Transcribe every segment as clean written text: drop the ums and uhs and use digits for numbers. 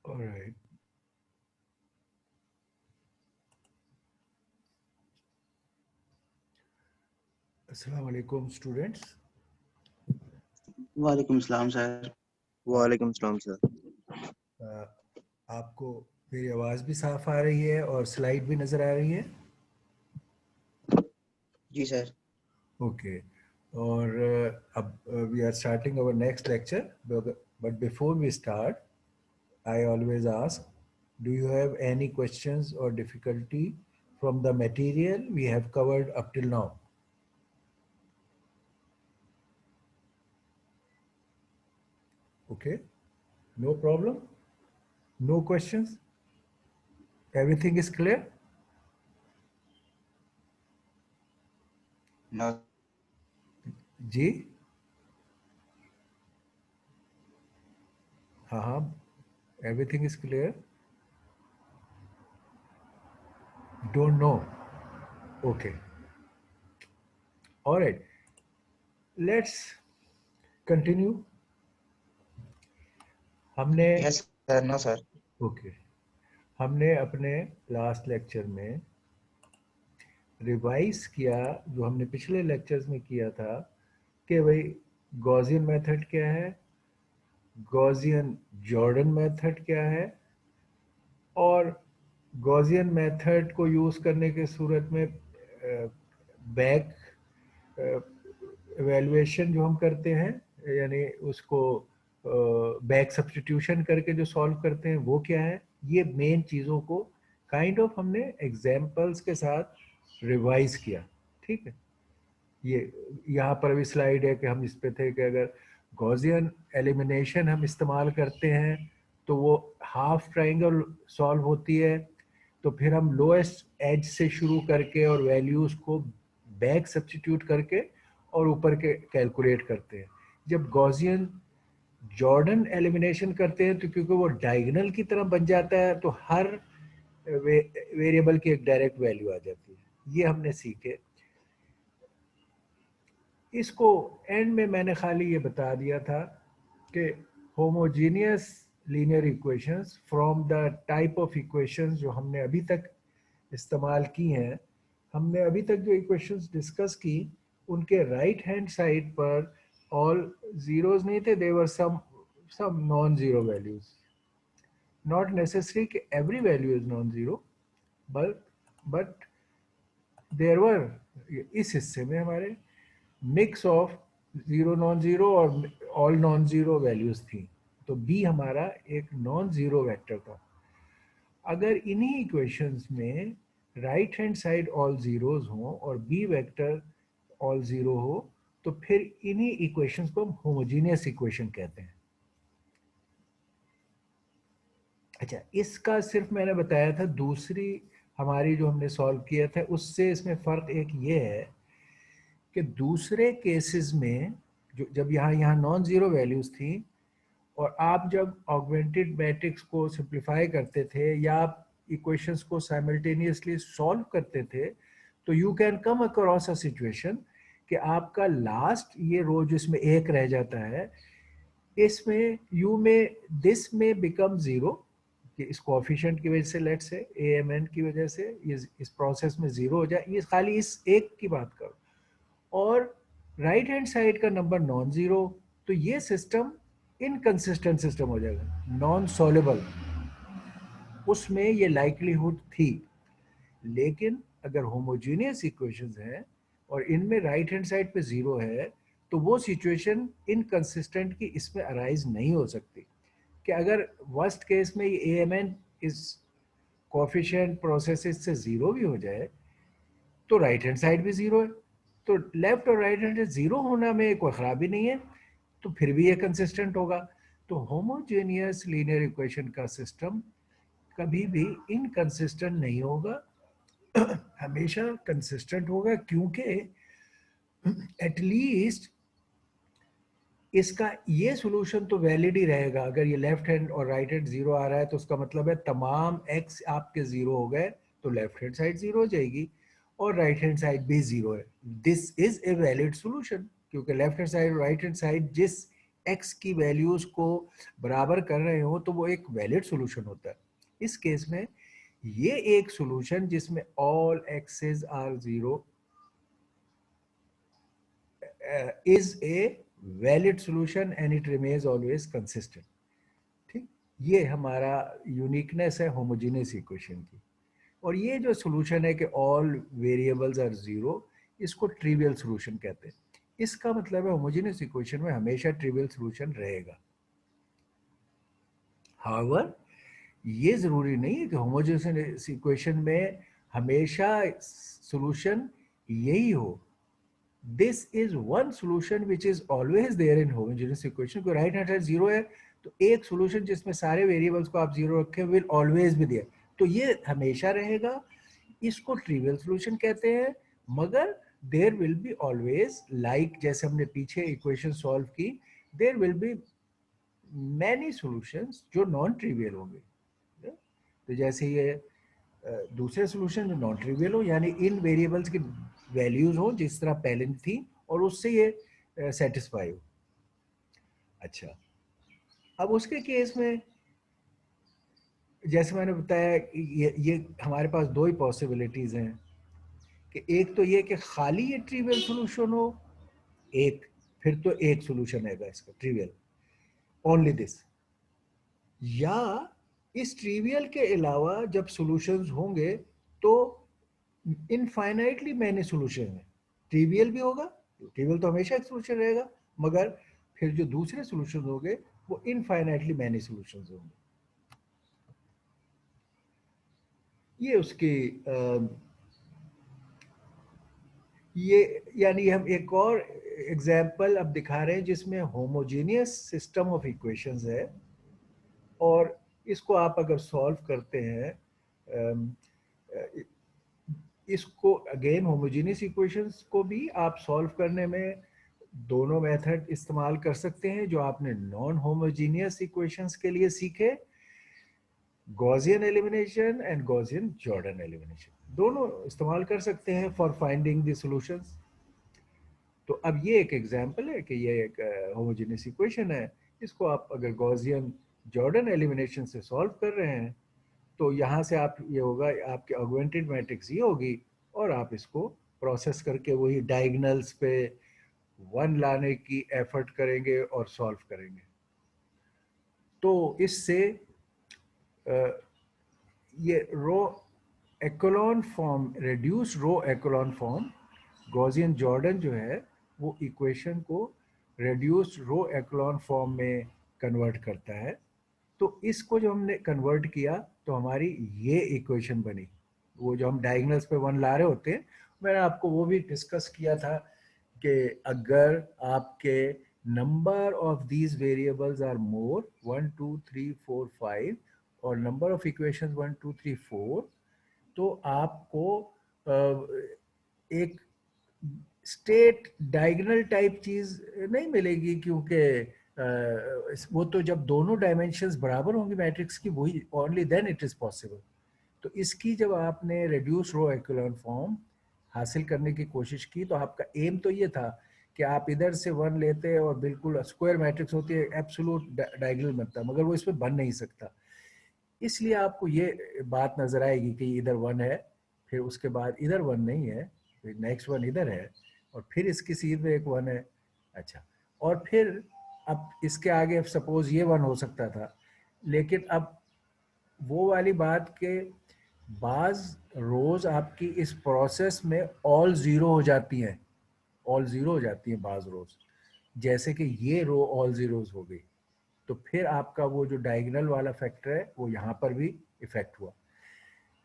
All right. Assalamu alaikum, students. वालेकुम सलाम sir. वालेकुम सलाम सर। Uh, आपको मेरी आवाज़ भी साफ आ रही है और स्लाइड भी नज़र आ रही है? जी सर। ओके। और अब we are starting our next lecture, but before we start I always ask, do you have any questions or difficulty from the material we have covered up till now? Okay, no problem, no questions, everything is clear? No जी हाँ हाँ, everything is clear? Don't know. Okay, all right, let's continue. हमने yes sir. No sir. Okay हमने अपने last lecture में revise किया जो हमने पिछले लेक्चर्स में किया था कि भाई गॉसियन मेथड क्या है, गॉसियन जॉर्डन मेथड क्या है, और गॉसियन मेथड को यूज़ करने के सूरत में बैक एवेल्युएशन जो हम करते हैं, यानी उसको बैक सब्स्टिट्यूशन करके जो सॉल्व करते हैं वो क्या है, ये मेन चीज़ों को काइंड ऑफ हमने एग्जाम्पल्स के साथ रिवाइज किया। ठीक है, ये यहाँ पर भी स्लाइड है कि हम इस पे थे कि अगर गॉसियन एलिमिनेशन हम इस्तेमाल करते हैं तो वो हाफ ट्राइंगल सॉल्व होती है, तो फिर हम लोएस्ट एज से शुरू करके और वैल्यूज़ को बैक सब्स्टिट्यूट करके और ऊपर के कैलकुलेट करते हैं। जब गॉसियन जॉर्डन एलिमिनेशन करते हैं तो क्योंकि वो डायगोनल की तरह बन जाता है तो हर वेरिएबल की एक डायरेक्ट वैल्यू आ जाती है। ये हमने सीखे। इसको एंड में मैंने खाली ये बता दिया था कि homogeneous linear equations from the type of equations जो हमने अभी तक इस्तेमाल की हैं, हमने अभी तक जो इक्वेशंस डिस्कस की उनके राइट हैंड साइड पर ऑल जीरोस नहीं थे, there were some non zero values. Not necessary कि every value is non zero, but there were इस हिस्से में हमारे mix of zero non zero और ऑल नॉन जीरो वैल्यूज थी। तो बी हमारा एक नॉन जीरो वेक्टर था। अगर इन्हीं इक्वेशंस में right hand side all zeros हो और बी वेक्टर ऑल जीरो हो तो फिर इन्हीं इक्वेशंस को हम होमोजीनियस इक्वेशन कहते हैं। अच्छा, इसका सिर्फ मैंने बताया था, दूसरी हमारी जो हमने सॉल्व किया था उससे इसमें फ़र्क एक ये है कि दूसरे केसेस में जो जब यहाँ नॉन ज़ीरो वैल्यूज़ थी और आप जब ऑगमेंटेड मैट्रिक्स को सिंप्लीफाई करते थे या आप इक्वेशंस को साइमल्टेनियसली सॉल्व करते थे तो you can come across a situation कि आपका लास्ट ये रो जिसमें एक रह जाता है, इसमें यू में दिस में बिकम ज़ीरो कि इस कोफिशिएंट की वजह से, लेट से ए एम एन की वजह से ये इस प्रोसेस में ज़ीरो हो जाए। ये खाली इस एक की बात करो और राइट हैंड साइड का नंबर नॉन ज़ीरो, तो ये सिस्टम इनकंसिस्टेंट सिस्टम हो जाएगा, नॉन सॉल्युबल। उसमें ये लाइक्लीहुड थी। लेकिन अगर होमोजीनियस इक्वेशंस हैं और इनमें राइट हैंड साइड पे ज़ीरो है तो वो सिचुएशन इनकंसिस्टेंट की इसमें अराइज नहीं हो सकती कि अगर वर्स्ट केस में ये ए एम एन इस कोफिशिएंट प्रोसेसेस से ज़ीरो भी हो जाए तो राइट हैंड साइड भी ज़ीरो है, तो लेफ्ट और राइट हैंड ज़ीरो होना में कोई ख़राबी नहीं है, तो फिर भी ये कंसिस्टेंट होगा। तो होमोजेनियस लीनियर इक्वेशन का सिस्टम कभी भी इनकंसिस्टेंट नहीं होगा, हमेशा कंसिस्टेंट होगा, क्योंकि एटलीस्ट इसका ये सॉल्यूशन तो वैलिड ही रहेगा। अगर ये लेफ्ट हैंड और राइट हैंड जीरो आ रहा है तो उसका मतलब है तमाम एक्स आपके जीरो हो गए, तो लेफ्ट हैंड साइड जीरो हो जाएगी और राइट हैंड साइड भी जीरो है। This is a valid solution क्योंकि लेफ्ट हैंड साइड और राइट हैंड साइड जिस x की वैल्यूज को बराबर कर रहे हो तो वो एक वैलिड सॉल्यूशन होता है। इस केस में ये एक सॉल्यूशन जिसमें all x's are zero is a valid solution and it remains always consistent. ठीक, ये हमारा यूनिकनेस है होमोजेनियस इक्वेशन की। और ये जो सॉल्यूशन है कि ऑल वेरिएबल्स आर जीरो, इसको ट्रिवियल सॉल्यूशन कहते हैं। इसका मतलब है होमोजेनियस इक्वेशन में हमेशा ट्रिवियल सॉल्यूशन रहेगा। हाउएवर ये जरूरी नहीं है कि होमोजेनियस इक्वेशन में हमेशा सॉल्यूशन यही हो। This is one solution which is always there in homogeneous equation. को राइट हैंड साइड जीरो है तो एक सॉल्यूशन जिसमें सारे वेरिएबल्स को आप जीरो रखें विल ऑलवेज बी देयर, तो ये हमेशा रहेगा। इसको ट्रिवियल सॉल्यूशन कहते हैं। मगर there will be always, like जैसे हमने पीछे इक्वेशन सॉल्व की, there will be many solutions जो नॉन ट्रिवियल होंगे। तो जैसे ये दूसरे सॉल्यूशन जो नॉन ट्रिवियल हो, यानी इन वेरिएबल्स की वैल्यूज हो जिस तरह पहले थी और उससे ये सेटिस्फाई हो। अच्छा, अब उसके केस में जैसे मैंने बताया ये हमारे पास दो ही पॉसिबिलिटीज हैं कि एक तो ये कि खाली ये ट्रिवियल सॉल्यूशन हो, एक फिर तो एक सॉल्यूशन आएगा इसका ट्रिवियल, ओनली दिस। या इस ट्रिवियल के अलावा जब सॉल्यूशंस होंगे तो इनफाइनाइटली मैनी सॉल्यूशन है। ट्रिवियल भी होगा, ट्रिवियल तो हमेशा एक सॉल्यूशन रहेगा, मगर फिर जो दूसरे सॉल्यूशन होंगे वो इनफाइनाइटली मैनी सॉल्यूशन होंगे। ये उसकी ये यानी हम एक और एग्जाम्पल अब दिखा रहे हैं जिसमें होमोजेनियस सिस्टम ऑफ इक्वेशंस है और इसको आप अगर सॉल्व करते हैं, इसको अगेन होमोजेनियस इक्वेशंस को भी आप सॉल्व करने में दोनों मेथड इस्तेमाल कर सकते हैं जो आपने नॉन होमोजेनियस इक्वेशंस के लिए सीखे, Gaussian elimination and Gaussian Jordan elimination, दोनों इस्तेमाल कर सकते हैं फॉर फाइंडिंग द सॉल्यूशंस। तो अब ये एक एग्जांपल है कि ये एक होमोजेनियस इक्वेशन है, इसको आप अगर गॉसियन जॉर्डन एलिमिनेशन से सॉल्व कर रहे हैं तो यहाँ से आप ये होगा आपके ऑगमेंटेड मैट्रिक्स ये होगी और आप इसको प्रोसेस करके वही डायगोनल्स पे वन लाने की एफर्ट करेंगे और सॉल्व करेंगे। तो इससे ये रो एक्लोन फॉर्म, रिड्यूस रो एक्लोन फॉर्म, गॉसियन जॉर्डन जो है वो इक्वेशन को रिड्यूस रो एक्लोन फॉर्म में कन्वर्ट करता है। तो इसको जो हमने कन्वर्ट किया तो हमारी ये इक्वेशन बनी। वो जो हम डायगोनल्स पे वन ला रहे होते हैं, मैंने आपको वो भी डिस्कस किया था कि अगर आपके number of these variables are more 1 2 3 4 5 और नंबर ऑफ इक्वेशंस 1 2 3 4, तो आपको एक स्टेट डायगोनल टाइप चीज नहीं मिलेगी, क्योंकि वो तो जब दोनों डायमेंशंस बराबर होंगी मैट्रिक्स की, वही only then it is possible. तो इसकी जब आपने रिड्यूस रो एक्लोन फॉर्म हासिल करने की कोशिश की तो आपका एम तो ये था कि आप इधर से वन लेते और बिल्कुल स्क्वायर मैट्रिक्स होती है, एब्सोल्यूट डायगोनल बनता, मगर वो इसमें बन नहीं सकता। इसलिए आपको ये बात नजर आएगी कि इधर वन है, फिर उसके बाद इधर वन नहीं है, फिर नेक्स्ट वन इधर है और फिर इसकी सीध में एक वन है। अच्छा, और फिर अब इसके आगे सपोज ये वन हो सकता था, लेकिन अब वो वाली बात के बाज रोज आपकी इस प्रोसेस में ऑल जीरो हो जाती हैं, ऑल जीरो हो जाती हैं बाज रोज, जैसे कि ये रो ऑल जीरोज हो गई, तो फिर आपका वो जो डायगोनल वाला फैक्टर है वो यहाँ पर भी इफेक्ट हुआ।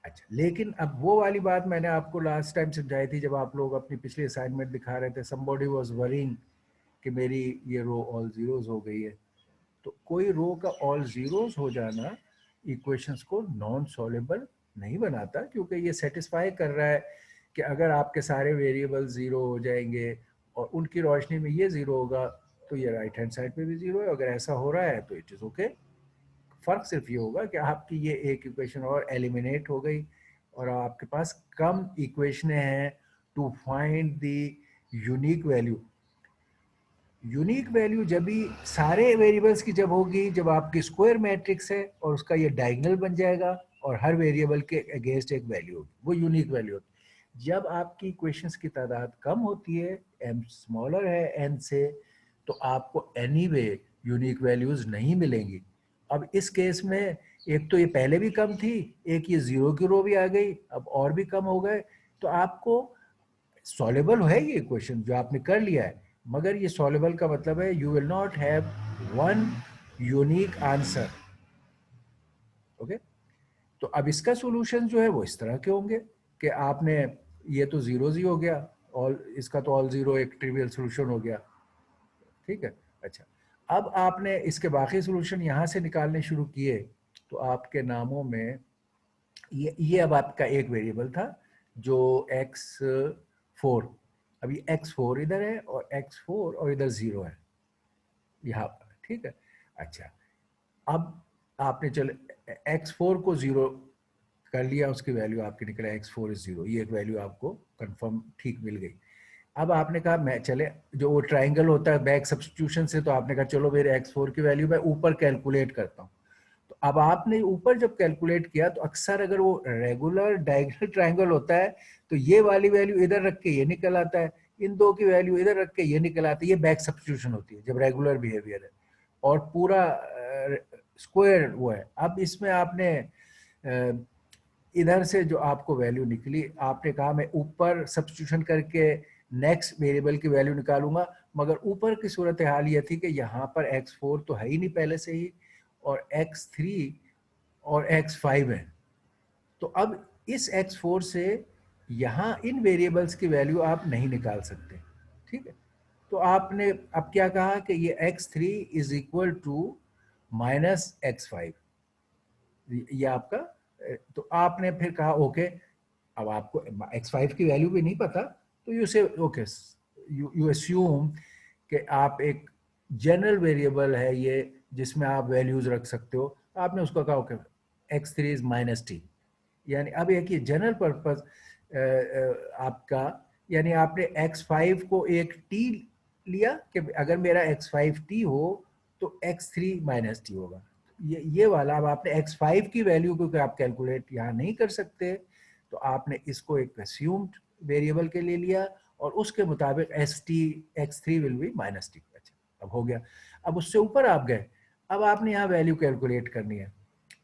अच्छा, लेकिन अब वो वाली बात मैंने आपको लास्ट टाइम समझाई थी जब आप लोग अपनी पिछली असाइनमेंट दिखा रहे थे, समबॉडी वाज वरीइंग कि मेरी ये रो ऑल जीरोज हो गई है। तो कोई रो का ऑल जीरोज हो जाना इक्वेशंस को नॉन सॉल्वेबल नहीं बनाता, क्योंकि ये सेटिस्फाई कर रहा है कि अगर आपके सारे वेरिएबल जीरो हो जाएंगे और उनकी रोशनी में ये जीरो होगा तो ये राइट हैंड साइड पे भी जीरो है। अगर ऐसा हो रहा है तो इट इज ओके। फर्क सिर्फ ये होगा कि आपकी ये एक इक्वेशन और एलिमिनेट हो गई और आपके पास कम इक्वेशनें हैं to find the unique value. Unique value जब भी सारे वेरिएबल्स की जब होगी जब आपकी स्क्वायर मैट्रिक्स है और उसका ये डायगोनल बन जाएगा और हर वेरिएबल के अगेंस्ट एक वैल्यू होगी, वो यूनिक वैल्यू होती है। जब आपकी इक्वेशंस की तादाद कम होती है, m स्मॉलर है n से, तो आपको एनीवे यूनिक वैल्यूज नहीं मिलेंगी। अब इस केस में एक तो ये पहले भी कम थी, एक ये जीरो की रो भी आ गई, अब और भी कम हो गए, तो आपको सॉल्युबल है ये क्वेश्चन जो आपने कर लिया है, मगर ये सॉल्युबल का मतलब है you will not have one unique answer. Okay, तो अब इसका सॉल्यूशन जो है वो इस तरह के होंगे कि आपने ये तो जीरो ही हो गया, ऑल इसका तो ऑल जीरो एक ट्रिवियल सॉल्यूशन हो गया, ठीक है। अच्छा, अब आपने इसके बाकी सॉल्यूशन यहाँ से निकालने शुरू किए, तो आपके नामों में ये अब आपका एक वेरिएबल था जो x4, अभी x4 इधर है और x4 और इधर 0 है यहाँ पर, ठीक है। अच्छा, अब आपने चलो x4 को 0 कर लिया, उसकी वैल्यू आपकी निकला x4 इज 0, ये एक वैल्यू आपको कंफर्म ठीक मिल गई। अब आपने कहा मैं चले जो वो ट्राइंगल होता है बैक सब्स्टिट्यूशन से, तो आपने कहा चलो मेरे x4 की वैल्यू मैं ऊपर कैलकुलेट करता हूँ। तो अब आपने ऊपर जब कैलकुलेट किया तो अक्सर अगर वो रेगुलर डायगोनल ट्रायंगल होता है तो ये वाली वैल्यू इधर रख के ये निकल आता है, इन दो की वैल्यू इधर रख के ये निकल आता है, ये बैक सब्स्टिट्यूशन होती है जब रेगुलर बिहेवियर है और पूरा स्क्वायर वो है। अब इसमें आपने इधर से जो आपको वैल्यू निकली, आपने कहा मैं ऊपर सब्स्टिट्यूशन करके नेक्स्ट वेरिएबल की वैल्यू निकालूंगा, मगर ऊपर की सूरत हाल ये थी कि यहाँ पर x4 तो है ही नहीं पहले से ही, और x3 और x5 है। तो अब इस x4 से यहाँ इन वेरिएबल्स की वैल्यू आप नहीं निकाल सकते, ठीक है। तो आपने अब क्या कहा कि ये x3 is equal to minus x5, ये आपका, तो आपने फिर कहा ओके, अब आपको x5 की वैल्यू भी नहीं पता, तो यू से ओके, यू अस्यूम कि आप एक जनरल वेरिएबल है ये जिसमें आप वैल्यूज रख सकते हो, आपने उसको कहा okay x3 is minus T, यानी अब एक ये जनरल पर्पस आपका, यानी आपने x5 को एक t लिया कि अगर मेरा x5 t हो तो x3 माइनस टी होगा, ये वाला। अब आपने x5 की वैल्यू क्योंकि आप कैलकुलेट यहाँ नहीं कर सकते, तो आपने इसको एक अस्यूम्ड वेरिएबल के लिए लिया और उसके मुताबिक x3 will be minus T. अच्छा, अब हो गया। अब उससे ऊपर आप गए, अब आपने यहाँ वैल्यू कैलकुलेट करनी है,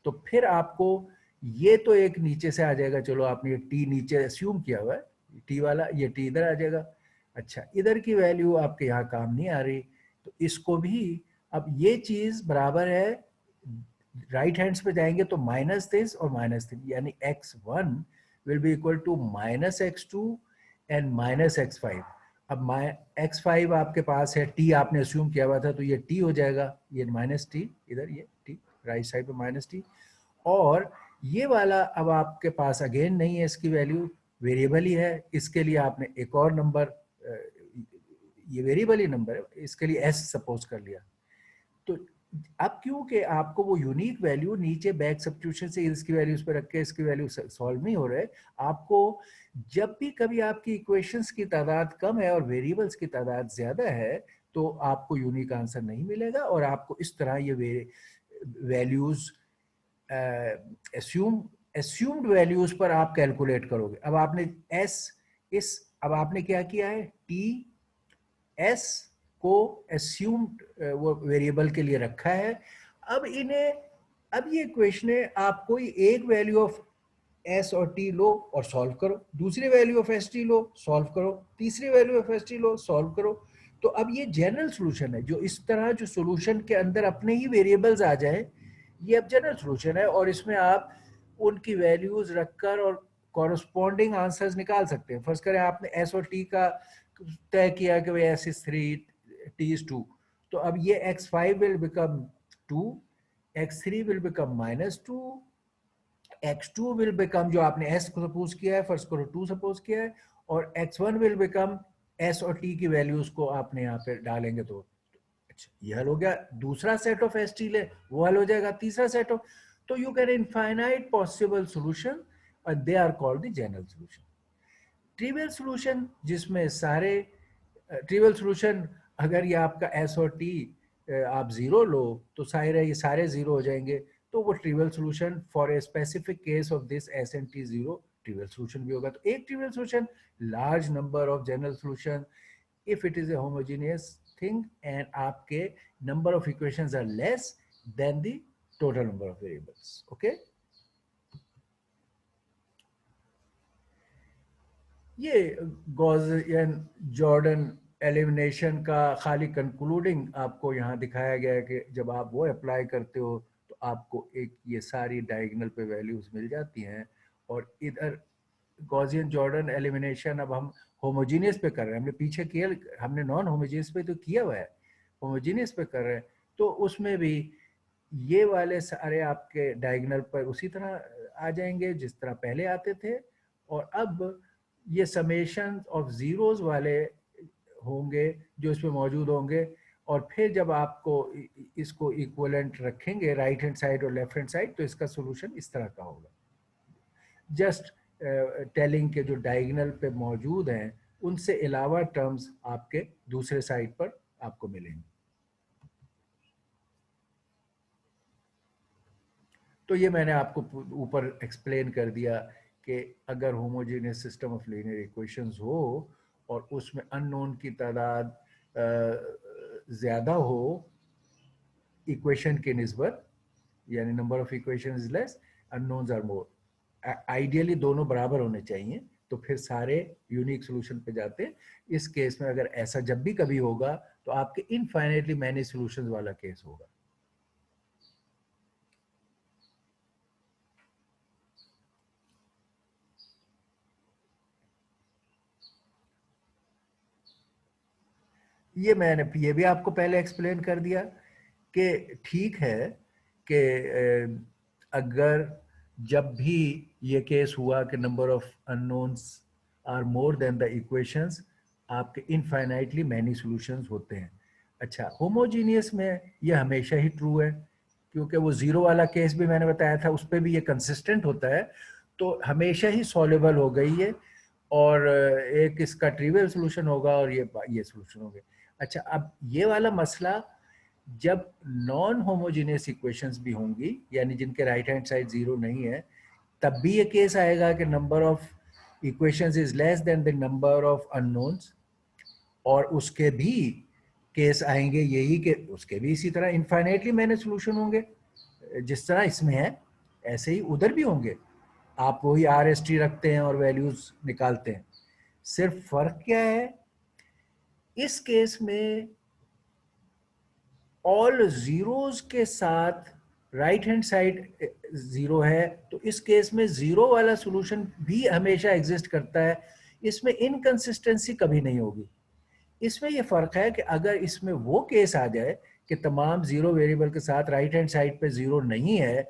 तो फिर आपको ये तो एक नीचे से आ जाएगा, चलो आपने टी नीचे अस्यूम किया हुआ है, टी वाला ये टी इधर आ जाएगा। अच्छा, इधर की वैल्यू आपके यहाँ काम नहीं आ रही, तो इसको भी अब ये चीज बराबर है, राइट हैंड्स पे जाएंगे तो माइनस दिस और माइनस दिस, यानी x1 will be equal to minus x2 and minus x5। अब x5 आपके पास है, t आपने अस्यूम किया हुआ था, तो ये t हो जाएगा, ये माइनस टी इधर, ये t राइट साइड पे माइनस टी, और ये वाला अब आपके पास अगेन नहीं है, इसकी वैल्यू वेरिएबल ही है, इसके लिए आपने एक और नंबर, ये वेरिएबल ही नंबर है, इसके लिए s सपोज कर लिया। तो अब क्योंकि आपको वो यूनिक वैल्यू नीचे बैक सब्स्टिट्यूशन से इसकी वैल्यूज पे रख के इसकी वैल्यू सॉल्व नहीं हो रहे, आपको जब भी कभी आपकी इक्वेशंस की तादाद कम है और वेरिएबल्स की तादाद ज्यादा है तो आपको यूनिक आंसर नहीं मिलेगा और आपको इस तरह ये वैल्यूज एस्यूम्ड वैल्यूज पर आप कैलकुलेट करोगे। अब आपने अब आपने क्या किया है, टी एस को एस्यूम्ड वो वेरिएबल के लिए रखा है। अब ये क्वेश्चन है, आप कोई एक वैल्यू ऑफ एस और टी लो और सॉल्व करो, दूसरी value of S T low solve करो, तीसरी value of S T low solve करो। तो अब ये जनरल सॉल्यूशन है, जो इस तरह जो सॉल्यूशन के अंदर अपने ही वेरिएबल्स आ जाए, ये अब जनरल सॉल्यूशन है और इसमें आप उनकी वैल्यूज रखकर और कॉरस्पॉन्डिंग आंसर्स निकाल सकते हैं। फर्स्ट करें आपने एस और टी का तय किया कि भाई एस इज 3, टी इज 2, तो अब ये x5 will become 2, x3 will become -2, x2 will become, जो आपने s को सपोज किया है, फर्स्ट करो 2 सपोज किया है, और x1 विल बिकम s और t की वैल्यूज को आपने यहाँ पे डालेंगे तो अच्छा ये हल हो गया। दूसरा सेट ऑफ एस टी ले, वो हल हो जाएगा। तीसरा सेट ऑफ, तो you can infinite possible solution और they are called the general solution. Trivial solution जिसमें सारे ट्रिवियल सॉल्यूशन अगर ये आपका एस और टी आप जीरो लो तो सारे ये सारे जीरो हो जाएंगे, तो वो trivial solution for a specific case of this S and T zero trivial solution भी होगा। तो एक trivial solution, large number of general solution if it is a homogeneous thing and आपके number of equations are less than the total number of variables. Okay, ये Gaussian Jordan elimination का खाली concluding आपको यहाँ दिखाया गया है कि जब आप वो अप्लाई करते हो तो आपको एक ये सारी डायगोनल पे वैल्यूज मिल जाती हैं। और इधर गॉसियन जॉर्डन एलिमिनेशन अब हम होमोजीनियस पे कर रहे हैं, हमने पीछे किया, हमने नॉन होमोजीनियस पे तो किया हुआ है, होमोजीनियस पे कर रहे हैं, तो उसमें भी ये वाले सारे आपके डायगोनल पर उसी तरह आ जाएंगे जिस तरह पहले आते थे। और अब ये समेशन ऑफ जीरोस वाले होंगे जो इसमें मौजूद होंगे, और फिर जब आपको इसको इक्विवेलेंट रखेंगे राइट हैंड साइड और लेफ्ट हैंड साइड तो इसका सॉल्यूशन इस तरह का होगा। जस्ट टेलिंग के जो डायगोनल पे मौजूद हैं उनसे अलावा टर्म्स आपके दूसरे साइड पर आपको मिलेंगे। तो ये मैंने आपको ऊपर एक्सप्लेन कर दिया कि अगर homogeneous system of linear equations हो और उसमें अननोन की तादाद ज़्यादा हो इक्वेशन के निस्बत, यानी number of equation is less, unknowns are more, ideally दोनों बराबर होने चाहिए, तो फिर सारे यूनिक सोल्यूशन पे जाते हैं। इस केस में अगर ऐसा जब भी कभी होगा तो आपके इनफाइनाइटली मैनी सोल्यूशंस वाला केस होगा। ये भी आपको पहले एक्सप्लेन कर दिया कि ठीक है कि अगर जब भी ये केस हुआ कि number of unknowns are more than the equations, आपके इनफाइनाइटली मैनी सॉल्यूशंस होते हैं। अच्छा, होमोजीनियस में ये हमेशा ही ट्रू है, क्योंकि वो जीरो वाला केस भी मैंने बताया था, उस पर भी ये कंसिस्टेंट होता है, तो हमेशा ही सॉल्युबल हो गई है, और एक इसका ट्रिवियल सॉल्यूशन होगा और ये सॉल्यूशन हो गया। अच्छा, अब ये वाला मसला जब नॉन होमोजेनियस इक्वेशंस भी होंगी, यानी जिनके राइट हैंड साइड जीरो नहीं है, तब भी ये केस आएगा कि number of equations is less than the number of unknowns, और उसके भी केस आएंगे यही कि उसके भी इसी तरह इनफाइनाइटली मैनी सॉल्यूशन होंगे। जिस तरह इसमें है ऐसे ही उधर भी होंगे, आप वही RST रखते हैं और वैल्यूज निकालते हैं। सिर्फ फर्क क्या है, इस केस में ऑल जीरोस के साथ राइट हैंड साइड जीरो है, तो इस केस में जीरो वाला सॉल्यूशन भी हमेशा एग्जिस्ट करता है, इसमें इनकंसिस्टेंसी कभी नहीं होगी। इसमें यह फर्क है कि अगर इसमें वो केस आ जाए कि तमाम जीरो वेरिएबल के साथ राइट हैंड साइड पे जीरो नहीं है,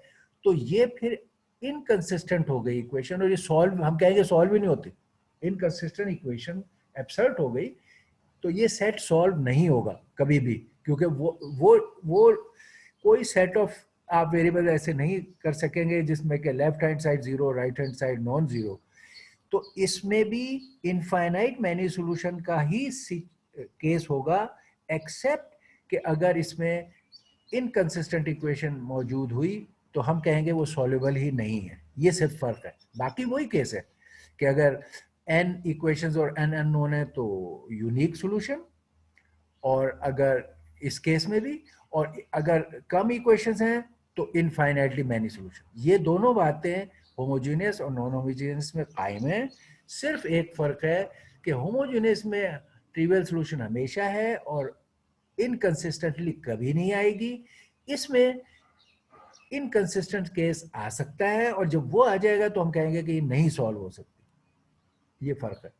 तो ये फिर इनकंसिस्टेंट हो गई इक्वेशन, और ये सॉल्व, हम कहेंगे सॉल्व ही नहीं होती, इनकंसिस्टेंट इक्वेशन एब्सर्ड हो गई, तो ये सेट सॉल्व नहीं होगा कभी भी, क्योंकि वो कोई सेट ऑफ आप वेरिएबल ऐसे नहीं कर सकेंगे जिसमें कि left hand side zero, right hand side non zero. तो इसमें भी इनफाइनाइट मैनी सॉल्यूशन का ही केस होगा, एक्सेप्ट कि अगर इसमें इनकंसिस्टेंट इक्वेशन मौजूद हुई तो हम कहेंगे वो सॉल्युबल ही नहीं है। ये सिर्फ फर्क है, बाकी वही केस है कि अगर n इक्वेशंस और n अननोन है तो यूनिक सॉल्यूशन, और अगर इस केस में भी, और अगर कम इक्वेशंस हैं तो इनफाइनाइटली मैनी सॉल्यूशन। ये दोनों बातें होमोजेनियस और नॉन होमोजेनियस में कायम है। सिर्फ एक फर्क है कि होमोजेनियस में ट्रिवियल सॉल्यूशन हमेशा है और इनकंसिस्टेंटली कभी नहीं आएगी, इसमें इनकंसिस्टेंट केस आ सकता है, और जब वो आ जाएगा तो हम कहेंगे कि ये नहीं सॉल्व हो सकती। ये फर्क है।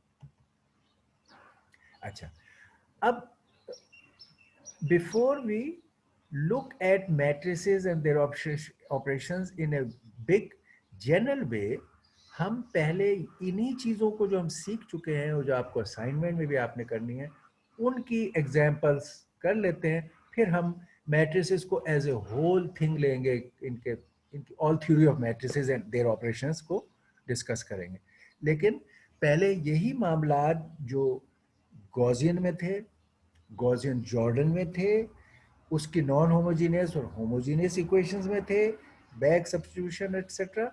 अच्छा, अब before we look at matrices and their operations in a big general way, हम पहले इन्हीं चीज़ों को जो हम सीख चुके हैं और जो आपको असाइनमेंट में भी आपने करनी है उनकी एग्जांपल्स कर लेते हैं, फिर हम मैट्रिसेस को एज ए होल थिंग लेंगे, इनके all theory of matrices and their operations को डिस्कस करेंगे। लेकिन पहले यही मामला जो गॉसियन में थे गॉसियन जॉर्डन में थे, उसकी नॉन होमोजीनियस और होमोजीनियस इक्वेशंस में थे, बैक सब्स्टिट्यूशन एटसेट्रा।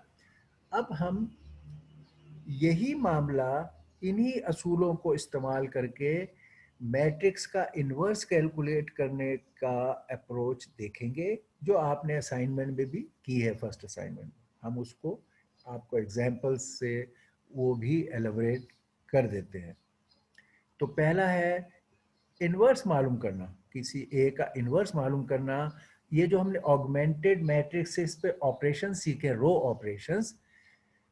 अब हम यही मामला इन्हीं असूलों को इस्तेमाल करके मैट्रिक्स का इन्वर्स कैलकुलेट करने का अप्रोच देखेंगे, जो आपने असाइनमेंट में भी की है, फर्स्ट असाइनमेंट में। हम उसको आपको एग्जांपल्स से वो भी एलैबोरेट कर देते हैं। तो पहला है इन्वर्स मालूम करना, किसी ए का इन्वर्स मालूम करना। ये जो हमने ऑगमेंटेड मैट्रिक्स पे ऑपरेशन सीखे, रो ऑपरेशंस,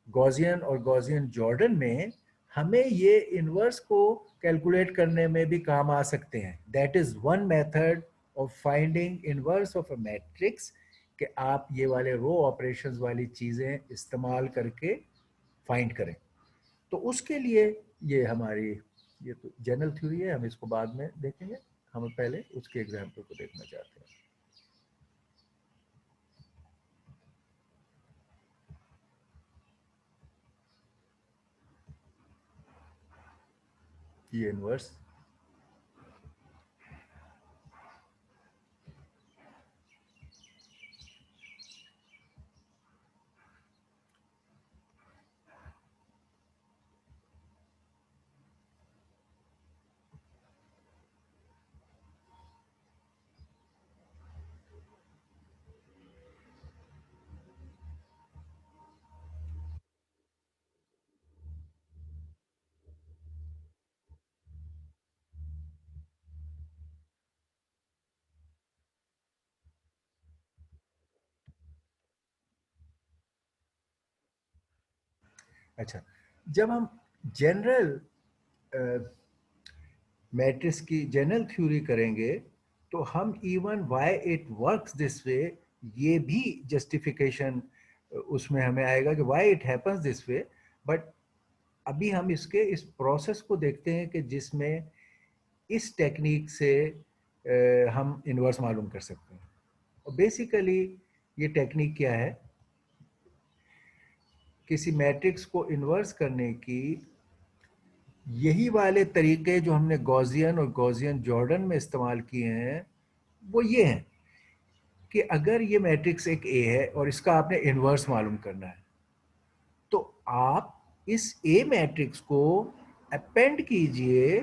गॉसियन और गॉसियन जॉर्डन में हमें ये इन्वर्स को कैलकुलेट करने में भी काम आ सकते हैं। That is one method of finding inverse of a matrix, कि आप ये वाले रो ऑपरेशंस वाली चीज़ें इस्तेमाल करके फाइंड करें। तो उसके लिए ये हमारी, ये तो जनरल थ्योरी है, हम इसको बाद में देखेंगे, हम पहले उसके एग्जाम्पल को देखना चाहते हैं। ये इन्वर्स अच्छा, जब हम जनरल मैट्रिक्स की जनरल थ्योरी करेंगे तो हम even why it works this way, ये भी जस्टिफिकेशन उसमें हमें आएगा कि why it happens this way. But अभी हम इसके इस प्रोसेस को देखते हैं कि जिसमें इस टेक्निक से हम इन्वर्स मालूम कर सकते हैं। और बेसिकली ये टेक्निक क्या है, किसी मैट्रिक्स को इन्वर्स करने की यही वाले तरीके जो हमने गॉसियन और गॉसियन जॉर्डन में इस्तेमाल किए हैं, वो ये हैं कि अगर ये मैट्रिक्स एक ए है और इसका आपने इन्वर्स मालूम करना है, तो आप इस ए मैट्रिक्स को अपेंड कीजिए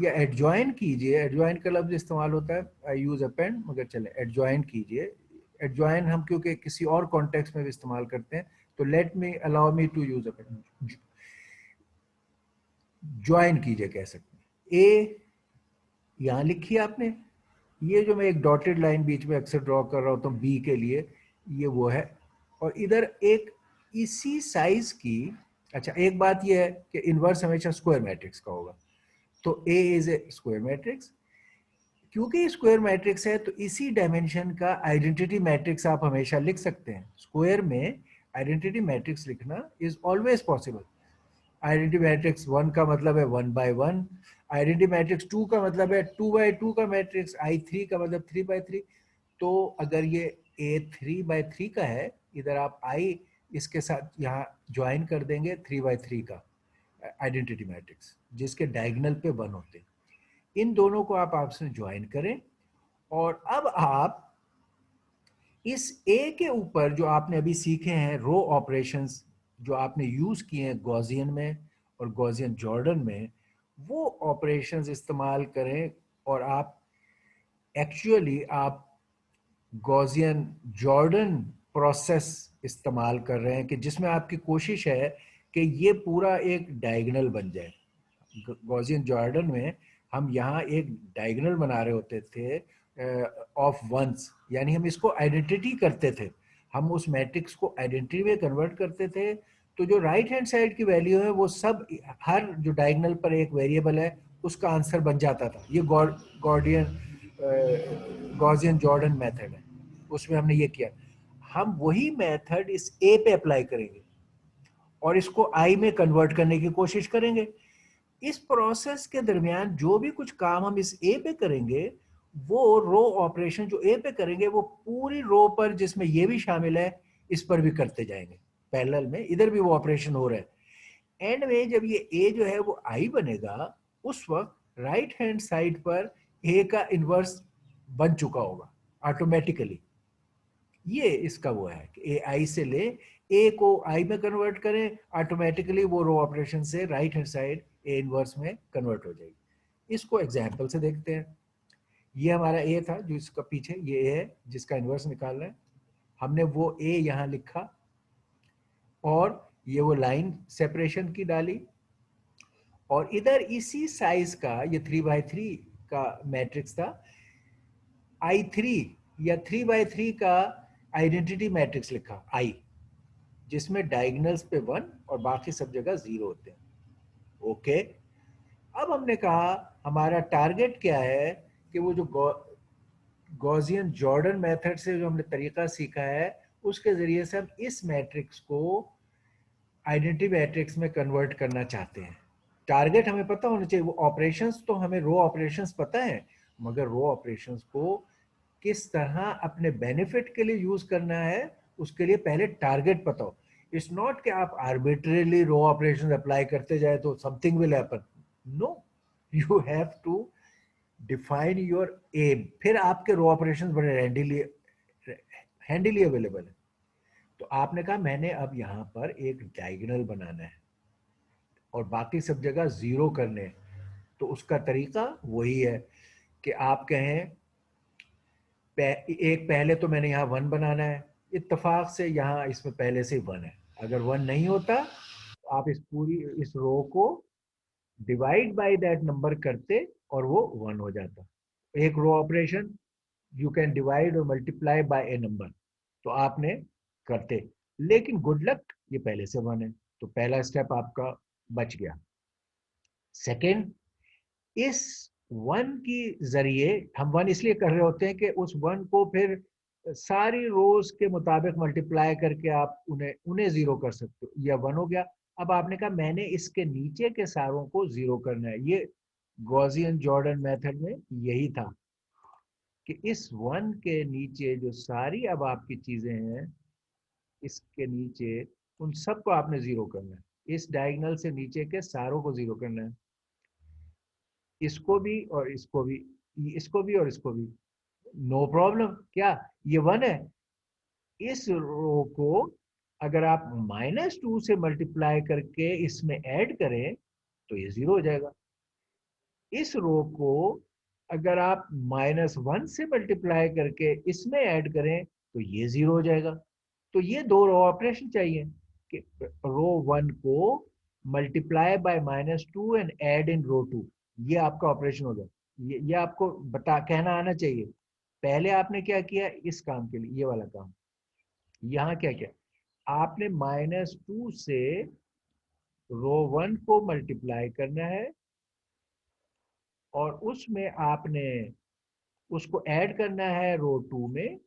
या एडजॉइन कीजिए। एडजॉइन का लफ्ज इस्तेमाल होता है, आई यूज अपेंड, मगर चले एडजॉइन कीजिए। एडजॉइन हम क्योंकि किसी और कॉन्टेक्स्ट में भी इस्तेमाल करते हैं, तो let me allow me to use append, join कीजिए कह सकते हैं। ए यहाँ लिखी आपने, ये जो मैं एक डॉटेड लाइन बीच में अक्सर ड्रॉ कर रहा होता हूँ बी के लिए, ये वो है। और इधर एक इसी साइज की, अच्छा एक बात ये है कि इन्वर्स हमेशा स्क्वायर मैट्रिक्स का होगा, तो ए इज ए स्क्वायर मैट्रिक्स। क्योंकि स्क्वायर मैट्रिक्स है तो इसी डायमेंशन का आइडेंटिटी मैट्रिक्स आप हमेशा लिख सकते हैं। स्क्वायर में आइडेंटिटी मैट्रिक्स लिखना is always possible. Identity matrix 1 का मतलब है 1/1, आइडेंटिटी मैट्रिक्स 2 का मतलब है 2/2 का मैट्रिक्स, I3 का मतलब 3/3। तो अगर ये A 3/3 का है, इधर आप I इसके साथ यहाँ ज्वाइन कर देंगे 3/3 का आइडेंटिटी मैट्रिक्स, जिसके डायगोनल पे 1 होते हैं। इन दोनों को आप आपस में ज्वाइन करें, और अब आप इस ए के ऊपर जो आपने अभी सीखे हैं रो ऑपरेशंस, जो आपने यूज किए हैं गॉसियन में और गॉसियन जॉर्डन में, वो ऑपरेशंस इस्तेमाल करें। और आप एक्चुअली आप गॉसियन जॉर्डन प्रोसेस इस्तेमाल कर रहे हैं, कि जिसमें आपकी कोशिश है कि ये पूरा एक डायगोनल बन जाए। गॉसियन जॉर्डन में हम यहाँ एक डायगोनल बना रहे होते थे ऑफ वंस, यानी हम इसको आइडेंटिटी करते थे, हम उस मैट्रिक्स को आइडेंटिटी में कन्वर्ट करते थे। तो जो राइट हैंड साइड की वैल्यू है वो सब, हर जो डायगोनल पर एक वेरिएबल है उसका आंसर बन जाता था। ये गॉसियन जॉर्डन मेथड है, उसमें हमने ये किया। हम वही मेथड इस ए पे अप्लाई करेंगे और इसको आई में कन्वर्ट करने की कोशिश करेंगे। इस प्रोसेस के दरमियान जो भी कुछ काम हम इस ए पे करेंगे, वो रो ऑपरेशन जो ए पे करेंगे वो पूरी रो पर, जिसमें ये भी शामिल है, इस पर भी करते जाएंगे पैरेलल में। इधर भी वो ऑपरेशन हो रहा है। एंड में जब ये ए जो है वो आई बनेगा, उस वक्त राइट हैंड साइड पर ए का इनवर्स बन चुका होगा ऑटोमेटिकली। ये इसका वो है कि ए आई से ले, ए को आई में कन्वर्ट करें, ऑटोमेटिकली वो रो ऑपरेशन से right hand side A inverse में कन्वर्ट हो जाएगी। इसको एग्जाम्पल से देखते हैं। ये हमारा ए था जो इसका पीछे ये ए है जिसका इनवर्स निकालना है। हमने वो ए यहाँ लिखा और ये वो लाइन सेपरेशन की डाली, और इधर इसी साइज का ये 3x3 का मैट्रिक्स था, I3 या 3x3 का आइडेंटिटी मैट्रिक्स लिखा आई, जिसमें डायगोनल्स पे 1 और बाकी सब जगह 0 होते हैं। ओके, अब हमने कहा हमारा टारगेट क्या है कि वो जो गॉसियन जॉर्डन मेथड से जो हमने तरीका सीखा है उसके जरिए से हम इस मैट्रिक्स को आइडेंटिटी मैट्रिक्स में कन्वर्ट करना चाहते हैं। टारगेट हमें पता होना चाहिए। वो ऑपरेशंस तो हमें रो ऑपरेशंस पता है, मगर रो ऑपरेशंस को किस तरह अपने बेनिफिट के लिए यूज करना है उसके लिए पहले टारगेट पता हो। इट्स नॉट कि आप आर्बिट्रेरली रो ऑपरेशंस अप्लाई करते जाए तो something will happen. No, you have to define your M. फिर आपके रो ऑपरेशंस बड़े हैंडीली अवेलेबल है। तो आपने कहा मैंने अब यहाँ पर एक डायगोनल बनाना है और बाकी सब जगह 0 करने हैं। तो उसका तरीका वही है कि आप कहें एक पहले तो मैंने यहाँ 1 बनाना है, इत्तेफाक से यहाँ इसमें पहले से 1 है। अगर 1 नहीं होता तो आप इस रो को डिवाइड बाय दैट नंबर करते और वो 1 हो जाता। एक row operation you can divide और मल्टीप्लाई बाय ए नंबर, तो आपने करते, लेकिन गुड लक ये पहले से 1 है तो पहला स्टेप आपका बच गया। सेकेंड, इस 1 की जरिए हम 1 इसलिए कर रहे होते हैं कि उस 1 को फिर सारी रोज के मुताबिक मल्टीप्लाई करके आप उन्हें उन्हें 0 कर सकते हो। यह 1 हो गया। अब आपने कहा मैंने इसके नीचे के सारों को 0 करना है। ये गॉसियन जॉर्डन मेथड में यही था कि इस 1 के नीचे जो सारी अब आपकी चीजें हैं, इसके नीचे उन सबको आपने 0 करना है। इस डायगोनल से नीचे के सारों को 0 करना है, इसको भी और इसको भी, इसको भी और इसको भी। No problem. क्या ये 1 है? इस रो को अगर आप -2 से मल्टीप्लाई करके इसमें ऐड करें तो ये 0 हो जाएगा। इस रो को अगर आप -1 से मल्टीप्लाई करके इसमें ऐड करें तो ये 0 हो जाएगा। तो ये दो रो ऑपरेशन चाहिए कि रो 1 को multiply by -2 and add in row 2। ये आपका ऑपरेशन होगा। ये आपको कहना आना चाहिए। पहले आपने क्या किया इस काम के लिए, ये वाला काम। यहाँ क्या किया आपने, -2 से रो 1 को मल्टीप्लाई करना है और उसमें आपने उसको ऐड करना है रो 2 में,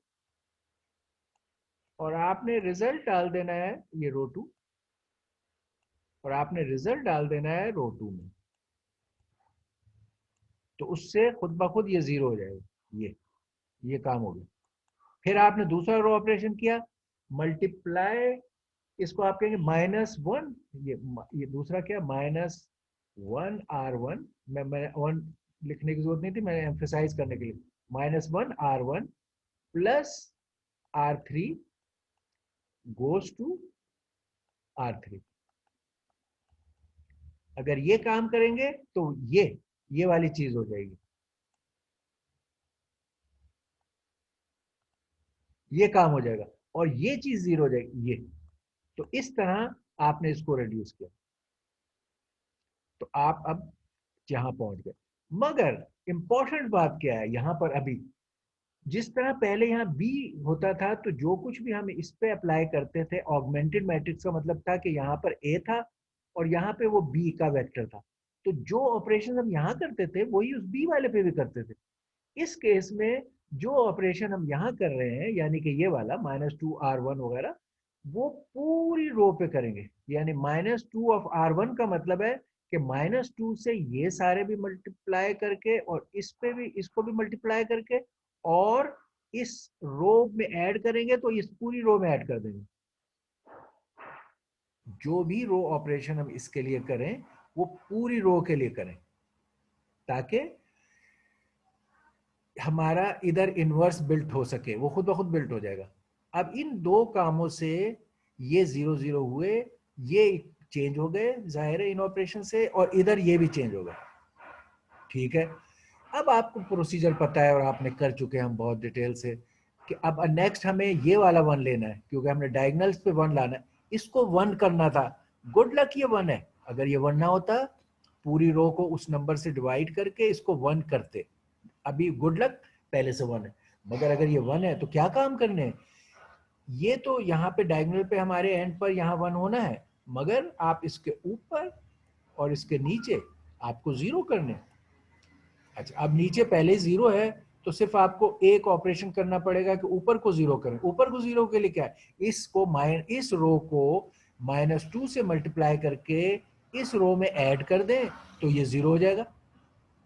और आपने रिजल्ट डाल देना है ये रो 2, और आपने रिजल्ट डाल देना है रो 2 में। तो उससे खुद ब खुद ये 0 हो जाएगा। ये काम हो गया। फिर आपने दूसरा रो ऑपरेशन किया, मल्टीप्लाई, इसको आप कहेंगे -1। ये दूसरा क्या, -1R1। मैं 1 लिखने की जरूरत नहीं थी, मैंने एम्फेसाइज करने के लिए। -1R1 plus R3 goes to R3। अगर ये काम करेंगे तो ये वाली चीज हो जाएगी, ये काम हो जाएगा, और ये चीज 0 हो जाएगी ये। तो इस तरह आपने इसको रिड्यूस किया, तो आप अब यहां पहुंच गए। मगर इंपॉर्टेंट बात क्या है यहां पर, अभी जिस तरह पहले यहाँ बी होता था तो जो कुछ भी हम इस पे अप्लाई करते थे, ऑगमेंटेड मैट्रिक्स का मतलब था कि यहाँ पर ए था और यहाँ पे वो बी का वेक्टर था। तो जो ऑपरेशन हम यहाँ करते थे वही उस बी वाले पे भी करते थे। इस केस में जो ऑपरेशन हम यहाँ कर रहे हैं, यानी कि ये वाला -2R1 वगैरह, वो पूरी रो पे करेंगे। यानी -2 ऑफ R1 का मतलब है कि -2 से ये सारे भी मल्टीप्लाई करके और इस पे भी इसको भी मल्टीप्लाई करके और इस रो में ऐड करेंगे तो इस पूरी रो में ऐड कर देंगे। जो भी रो ऑपरेशन हम इसके लिए करें वो पूरी रो के लिए करें, ताकि हमारा इधर इनवर्स बिल्ट हो सके, वो खुद ब खुद बिल्ट हो जाएगा। अब इन दो कामों से ये 0 0 हुए, ये चेंज हो गए जाहिर है इन ऑपरेशन से, और इधर ये भी चेंज हो गए। ठीक है, अब आपको प्रोसीजर पता है और आपने कर चुके हैं हम बहुत डिटेल से कि अब नेक्स्ट हमें ये वाला वन लेना है, क्योंकि हमने डायगोनल्स पे वन लाना है, इसको वन करना था। गुड लक ये वन है, अगर ये वन ना होता पूरी रो को उस नंबर से डिवाइड करके इसको वन करते। अभी गुड लक पहले से वन है, मगर अगर ये वन है तो क्या काम करने हैं? ये तो यहाँ पे डायगोनल पे हमारे एंड पर यहाँ वन होना है, मगर आप इसके ऊपर और इसके नीचे आपको जीरो करने। अच्छा, अब नीचे पहले जीरो है तो सिर्फ आपको एक ऑपरेशन करना पड़ेगा कि ऊपर को जीरो करें। ऊपर को जीरो के लिए क्या है, इसको इस रो को -2 से मल्टीप्लाई करके इस रो में ऐड कर दें तो ये जीरो हो जाएगा।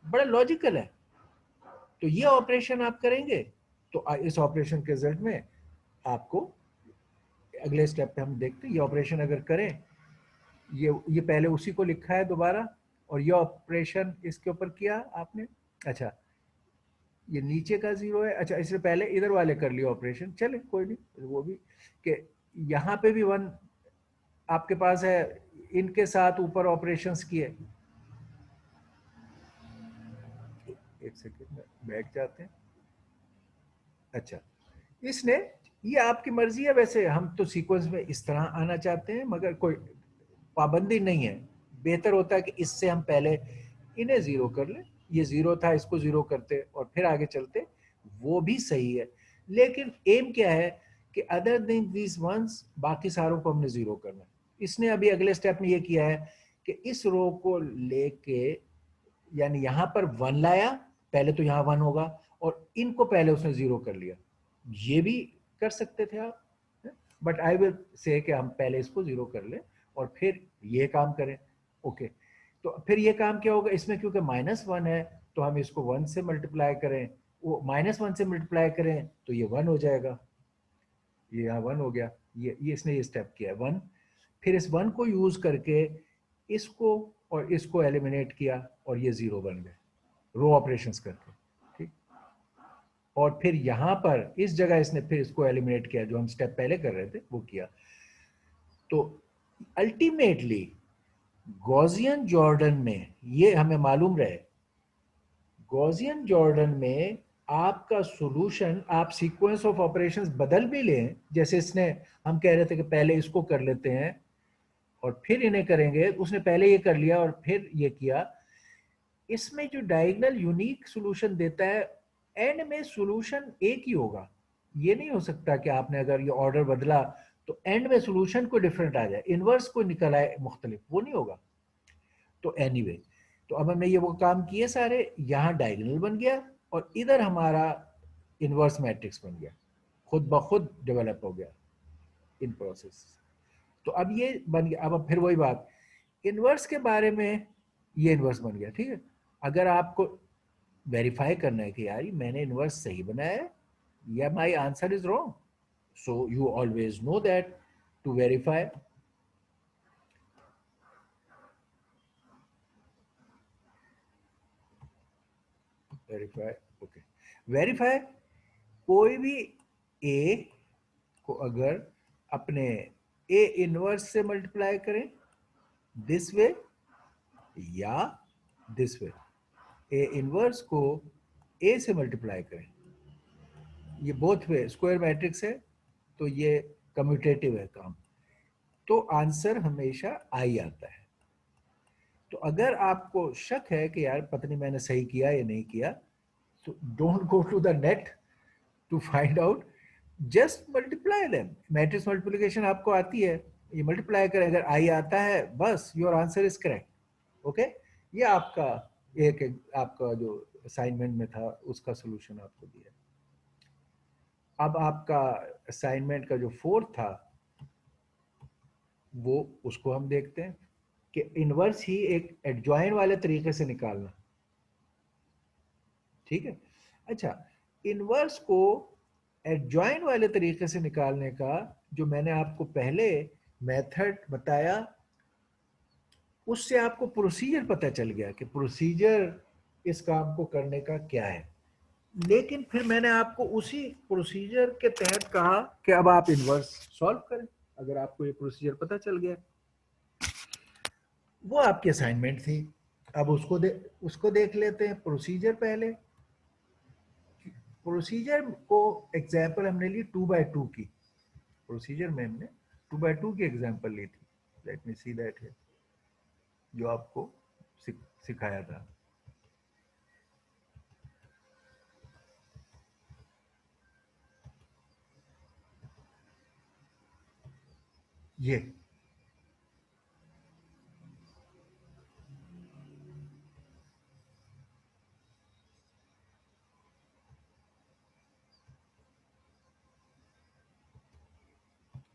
बड़ा लॉजिकल है। तो ये ऑपरेशन आप करेंगे तो इस ऑपरेशन के रिजल्ट में आपको अगले स्टेप पे हम देखते हैं। ये ऑपरेशन अगर करें, ये पहले उसी को लिखा है दोबारा, और ये ऑपरेशन इसके ऊपर किया आपने। अच्छा, ये नीचे का जीरो है। अच्छा, इससे पहले इधर वाले कर लिया ऑपरेशन, चले कोई नहीं, वो भी कि यहाँ पे भी वन आपके पास है, इनके साथ ऊपर ऑपरेशंस किए। एक सेकेंड में बैठ जाते हैं। अच्छा, इसने, ये आपकी मर्जी है, वैसे हम तो सीक्वेंस में इस तरह आना चाहते हैं, मगर कोई पाबंदी नहीं है। बेहतर होता है कि इससे हम पहले इन्हें जीरो कर लें, ये जीरो था इसको जीरो करते और फिर आगे चलते, वो भी सही है। लेकिन एम क्या है कि अदर देन दीज वंस बाकी सारों को हमने जीरो करना है। इसने अभी अगले स्टेप में ये किया है कि इस रो को लेके, यानी यहां पर वन लाया, पहले तो यहां वन होगा, और इनको पहले उसने जीरो कर लिया। ये भी कर सकते थे आप, बट आई विल से कि हम पहले इसको जीरो कर लें और फिर ये काम करें। ओके, तो फिर ये काम क्या होगा इसमें, क्योंकि -1 है तो हम इसको 1 से मल्टीप्लाई करें, वो -1 से मल्टीप्लाई करें तो ये 1 हो जाएगा। ये यहाँ 1 हो गया, ये इसने ये स्टेप किया है 1। फिर इस 1 को यूज करके इसको और इसको एलिमिनेट किया और ये 0 बन गए रो ऑपरेशंस करके। ठीक, और फिर यहां पर इस जगह इसने फिर इसको एलिमिनेट किया, जो हम स्टेप पहले कर रहे थे वो किया। तो अल्टीमेटली गॉसियन जॉर्डन में, ये हमें मालूम रहे, गॉसियन जॉर्डन में आपका सॉल्यूशन, आप सीक्वेंस ऑफ ऑपरेशंस बदल भी लें, जैसे इसने, हम कह रहे थे कि पहले इसको कर लेते हैं और फिर इन्हें करेंगे, उसने पहले ये कर लिया और फिर ये किया। इसमें जो डायगोनल यूनिक सॉल्यूशन देता है, एंड में सॉल्यूशन एक ही होगा। ये नहीं हो सकता कि आपने अगर ये ऑर्डर बदला तो एंड में सॉल्यूशन को डिफरेंट आ जाए, इनवर्स को निकल आए मुख्तलिफ, वो नहीं होगा। तो एनीवे, तो अब हमने ये वो काम किए सारे, यहाँ डायगोनल बन गया और इधर हमारा इनवर्स मैट्रिक्स बन गया, खुद ब खुद डेवलप हो गया इन प्रोसेस। तो अब ये बन गया। अब फिर वही बात, इनवर्स के बारे में, ये इनवर्स बन गया। ठीक है, अगर आपको वेरीफाई करना है कि यार मैंने इनवर्स सही बनाया है या my answer is wrong, so you always know that to verify. Verify, okay, verify, कोई भी ए को अगर अपने ए इनवर्स से मल्टीप्लाई करें दिस वे या दिस वे, ए इनवर्स को ए से मल्टीप्लाई करें, ये बोथ वे स्क्वायर मैट्रिक्स है तो ये कम्यूटेटिव है काम, तो आंसर हमेशा आई आता है। तो अगर आपको शक है कि यार पता नहीं मैंने सही किया या नहीं किया, तो don't go to the net to find out, just multiply them. Matrix multiplication आपको आती है, ये मल्टीप्लाई करें, अगर आई आता है बस your answer is correct. Okay, ये आपका एक आपका जो असाइनमेंट में था उसका सोल्यूशन आपको दिया। अब आपका असाइनमेंट का जो 4 था वो, उसको हम देखते हैं कि इनवर्स ही एक एडजॉइन वाले तरीके से निकालना। ठीक है, अच्छा, इनवर्स को एडजॉइन वाले तरीके से निकालने का जो मैंने आपको पहले मेथड बताया, उससे आपको प्रोसीजर पता चल गया कि प्रोसीजर इस काम को करने का क्या है। लेकिन फिर मैंने आपको उसी प्रोसीजर के तहत कहा कि अब आप इनवर्स सॉल्व करें, अगर आपको ये प्रोसीजर पता चल गया। वो आपकी असाइनमेंट थी। अब उसको देख लेते हैं प्रोसीजर पहले। प्रोसीजर को एग्जाम्पल हमने ली 2x2 की। प्रोसीजर में हमने 2x2 की एग्जाम्पल ली थी। लेट मी सी दैट है जो आपको सिखाया था। ये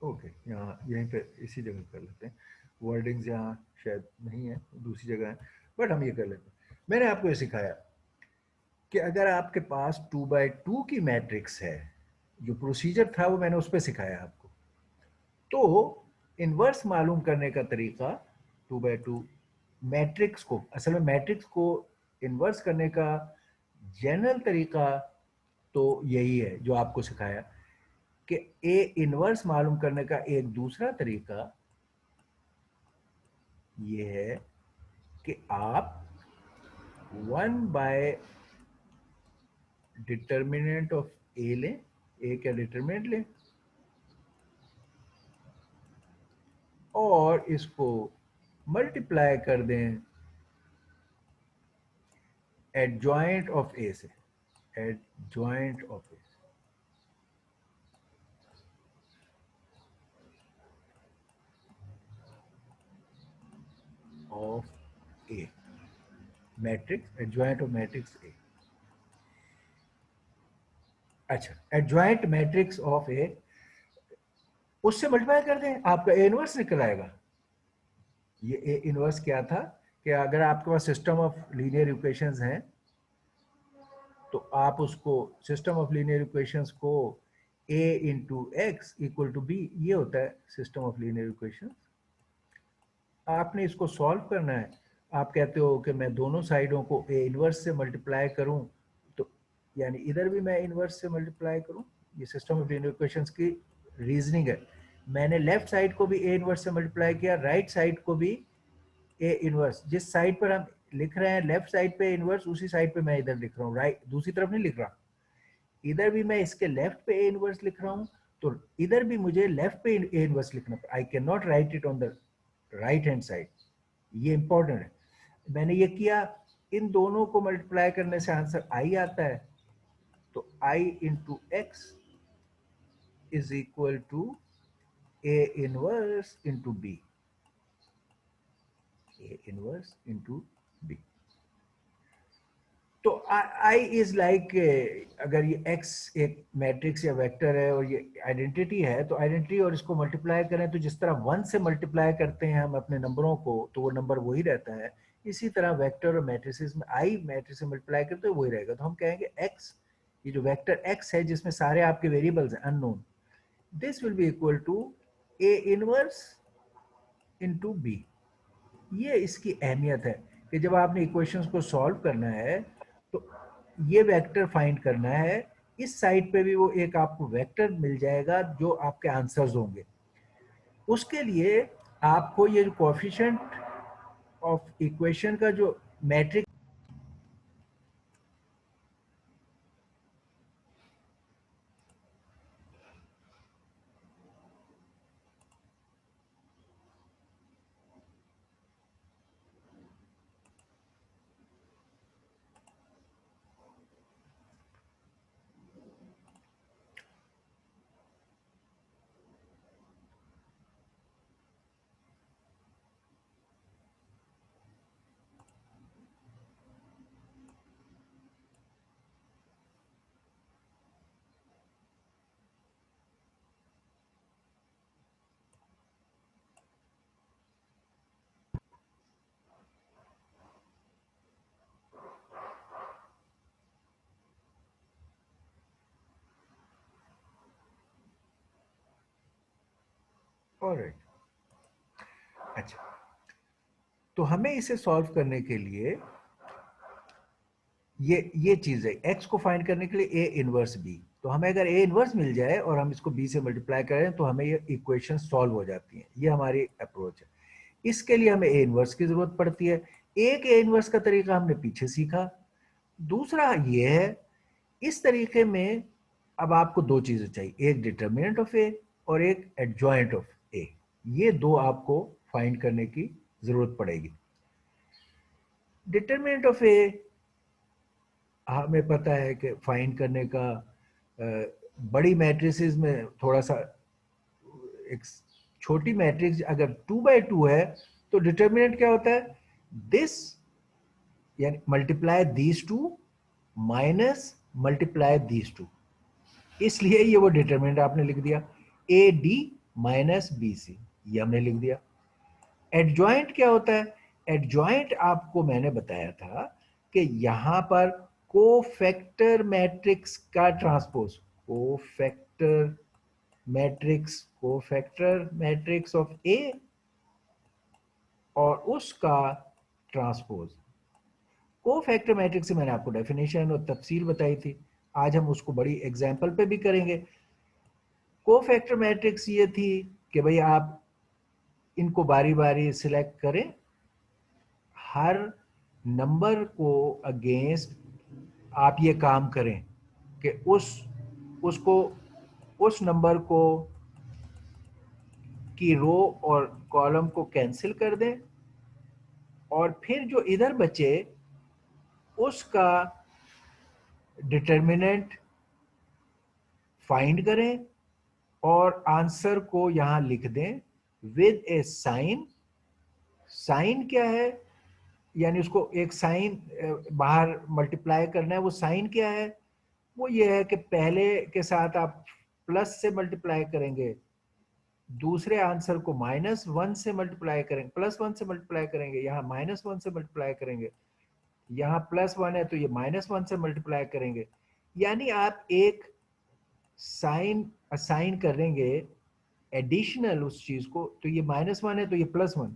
ओके, यहाँ यहीं पे इसी जगह कर लेते हैं। वर्डिंग्स यहाँ शायद नहीं है, दूसरी जगह है, बट हम ये कर लेते हैं। मैंने आपको ये सिखाया कि अगर आपके पास 2x2 की मैट्रिक्स है, जो प्रोसीजर था वो मैंने उस पर सिखाया आपको। तो इनवर्स मालूम करने का तरीका 2x2 मैट्रिक्स को, असल में मैट्रिक्स को इनवर्स करने का जनरल तरीका तो यही है जो आपको सिखाया कि ए इनवर्स मालूम करने का एक दूसरा तरीका ये है कि आप 1 by डिटर्मिनेंट ऑफ ए लें, ए का डिटर्मिनेंट लें और इसको मल्टीप्लाई कर दें एडजॉइंट ऑफ ए से, adjoint of A of A, matrix adjoint of matrix A. अच्छा, एडजॉइंट मैट्रिक्स ऑफ ए, उससे मल्टीप्लाई कर दें, आपका ए इनवर्स निकल आएगा। ये ए इनवर्स क्या था कि अगर आपके पास सिस्टम ऑफ लीनियर इक्वेशंस हैं तो आप उसको सिस्टम ऑफ लीनियर इक्वेशंस को a into x equal to B, ये होता है सिस्टम ऑफ लीनियर इक्वेशंस। आपने इसको सॉल्व करना है। आप कहते हो कि मैं दोनों साइडों को ए इनवर्स से मल्टीप्लाई करूं, तो यानी इधर भी मैं इनवर्स से मल्टीप्लाई करूं। ये सिस्टम ऑफ लीनियर इक्वेशंस की रीजनिंग है। मैंने लेफ्ट साइड को भी ए इनवर्स से मल्टीप्लाई किया, राइट साइड को भी ए इनवर्स। जिस साइड पर हम लिख रहे हैं लेफ्ट साइड पे इनवर्स, उसी साइड पे मैं इधर लिख रहा हूँ, राइट दूसरी तरफ नहीं लिख रहा। इधर भी मैं इसके लेफ्ट पे ए इनवर्स लिख रहा हूँ, तो इधर भी मुझे लेफ्ट पे ए इनवर्स लिखना। I can not right it on the right hand side, ये इंपॉर्टेंट है। मैंने ये किया, इन दोनों को मल्टीप्लाई करने से आंसर आई आता है, तो I into X is equal to A inverse into B, A inverse into B. तो आई इज लाइक, अगर ये x एक मैट्रिक्स या वेक्टर है और ये आइडेंटिटी है, तो आइडेंटिटी और इसको मल्टीप्लाई करें तो जिस तरह 1 से मल्टीप्लाई करते हैं हम अपने नंबरों को तो वो नंबर वही रहता है। इसी तरह वेक्टर और मैट्रिसेस में आई मैट्रिक्स से मल्टीप्लाई करते हैं वही रहेगा। तो हम कहेंगे x, ये जो वेक्टर x है जिसमें सारे आपके वेरिएबल्स हैं unknown, this will be equal to A inverse into B. ये इसकी अहमियत है कि जब आपने इक्वेशंस को सॉल्व करना है तो ये वेक्टर फाइंड करना है। इस साइड पे भी वो एक आपको वेक्टर मिल जाएगा जो आपके आंसर्स होंगे। उसके लिए आपको ये जो कोएफिशिएंट ऑफ इक्वेशन का जो मैट्रिक्स, ऑलराइट। अच्छा, तो हमें इसे सॉल्व करने के लिए ये चीज है x को फाइंड करने के लिए a इनवर्स b। तो हमें अगर a इनवर्स मिल जाए और हम इसको b से मल्टीप्लाई करें तो हमें ये इक्वेशन सॉल्व हो जाती है। ये हमारी अप्रोच है। इसके लिए हमें a इनवर्स की जरूरत पड़ती है। एक a इनवर्स का तरीका हमने पीछे सीखा। दूसरा ये है, इस तरीके में अब आपको दो चीजें चाहिए, एक डिटर्मिनेंट ऑफ a और एक एडजॉइंट ऑफ a। ये दो आपको फाइंड करने की जरूरत पड़ेगी। डिटर्मिनेंट ऑफ a हमें पता है कि फाइंड करने का बड़ी मैट्रिसेस में थोड़ा सा, एक छोटी मैट्रिक्स अगर 2 by 2 है तो डिटर्मिनेंट क्या होता है, दिस यानी multiply these two minus multiply these two. इसलिए ये वो डिटर्मिनेंट आपने लिख दिया, A D minus B C, ये हमने लिख दिया। एडजॉइंट क्या होता है, एडजॉइंट आपको मैंने बताया था कि यहां पर कोफैक्टर मैट्रिक्स का ट्रांसपोज, कोफैक्टर मैट्रिक्स ऑफ ए और उसका ट्रांसपोज। कोफैक्टर मैट्रिक्स से मैंने आपको डेफिनेशन और तफसील बताई थी, आज हम उसको बड़ी एग्जांपल पे भी करेंगे। कोफैक्टर मैट्रिक्स ये थी कि भाई आप इनको बारी बारी सिलेक्ट करें, हर नंबर को अगेंस्ट आप ये काम करें कि उस नंबर को की रो और कॉलम को कैंसिल कर दें और फिर जो इधर बचे उसका डिटर्मिनेंट फाइंड करें और आंसर को यहां लिख दें विद ए साइन। साइन क्या है, यानी उसको एक साइन बाहर मल्टीप्लाई करना है। वो साइन क्या है, वो ये है कि पहले के साथ आप प्लस से मल्टीप्लाई करेंगे, दूसरे आंसर को -1 से मल्टीप्लाई करेंगे, +1 से मल्टीप्लाई करेंगे, यहाँ -1 से मल्टीप्लाई करेंगे, यहाँ +1 है तो ये -1 से मल्टीप्लाई करेंगे। यानी आप एक साइन असाइन करेंगे एडिशनल उस चीज को, तो ये -1 है तो ये +1,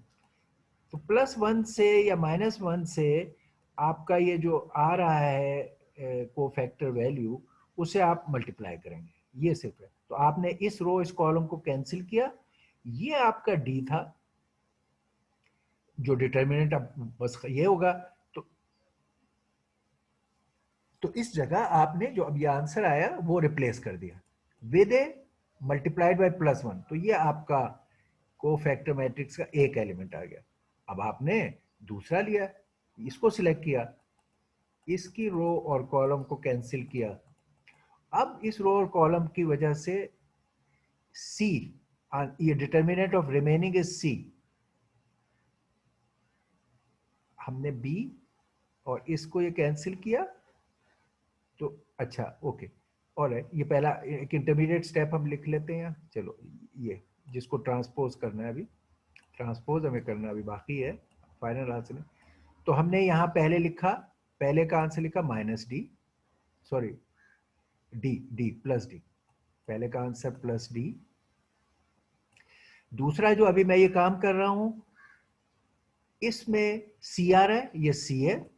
तो +1 से या -1 से आपका ये जो आ रहा है कोफैक्टर वैल्यू, उसे आप मल्टीप्लाई करेंगे। ये सिर्फ है। तो आपने इस रो इस कॉलम को कैंसिल किया, ये आपका डी था जो डिटर्मिनेंट अब बस ये होगा। तो इस जगह आपने जो अब ये आंसर आया वो रिप्लेस कर दिया विद ए मल्टीप्लाइड बाय +1। तो ये आपका कोफैक्टर मैट्रिक्स का एक एलिमेंट आ गया। अब आपने दूसरा लिया, इसको सिलेक्ट किया, इसकी रो और कॉलम को कैंसिल किया। अब इस रो और कॉलम की वजह से सी, ये determinant of remaining is C, हमने बी और इसको ये कैंसिल किया। तो अच्छा ओके, और ये पहला एक इंटरमीडिएट स्टेप हम लिख लेते हैं। चलो ये जिसको ट्रांसपोज करना है, अभी ट्रांसपोज हमें करना अभी बाकी है, फाइनल आंसर नहीं। तो हमने यहाँ पहले लिखा, पहले का आंसर लिखा -d, sorry D plus D, पहले का आंसर +d। दूसरा जो अभी मैं ये काम कर रहा हूं इसमें सी आ रहा है, ये सी है,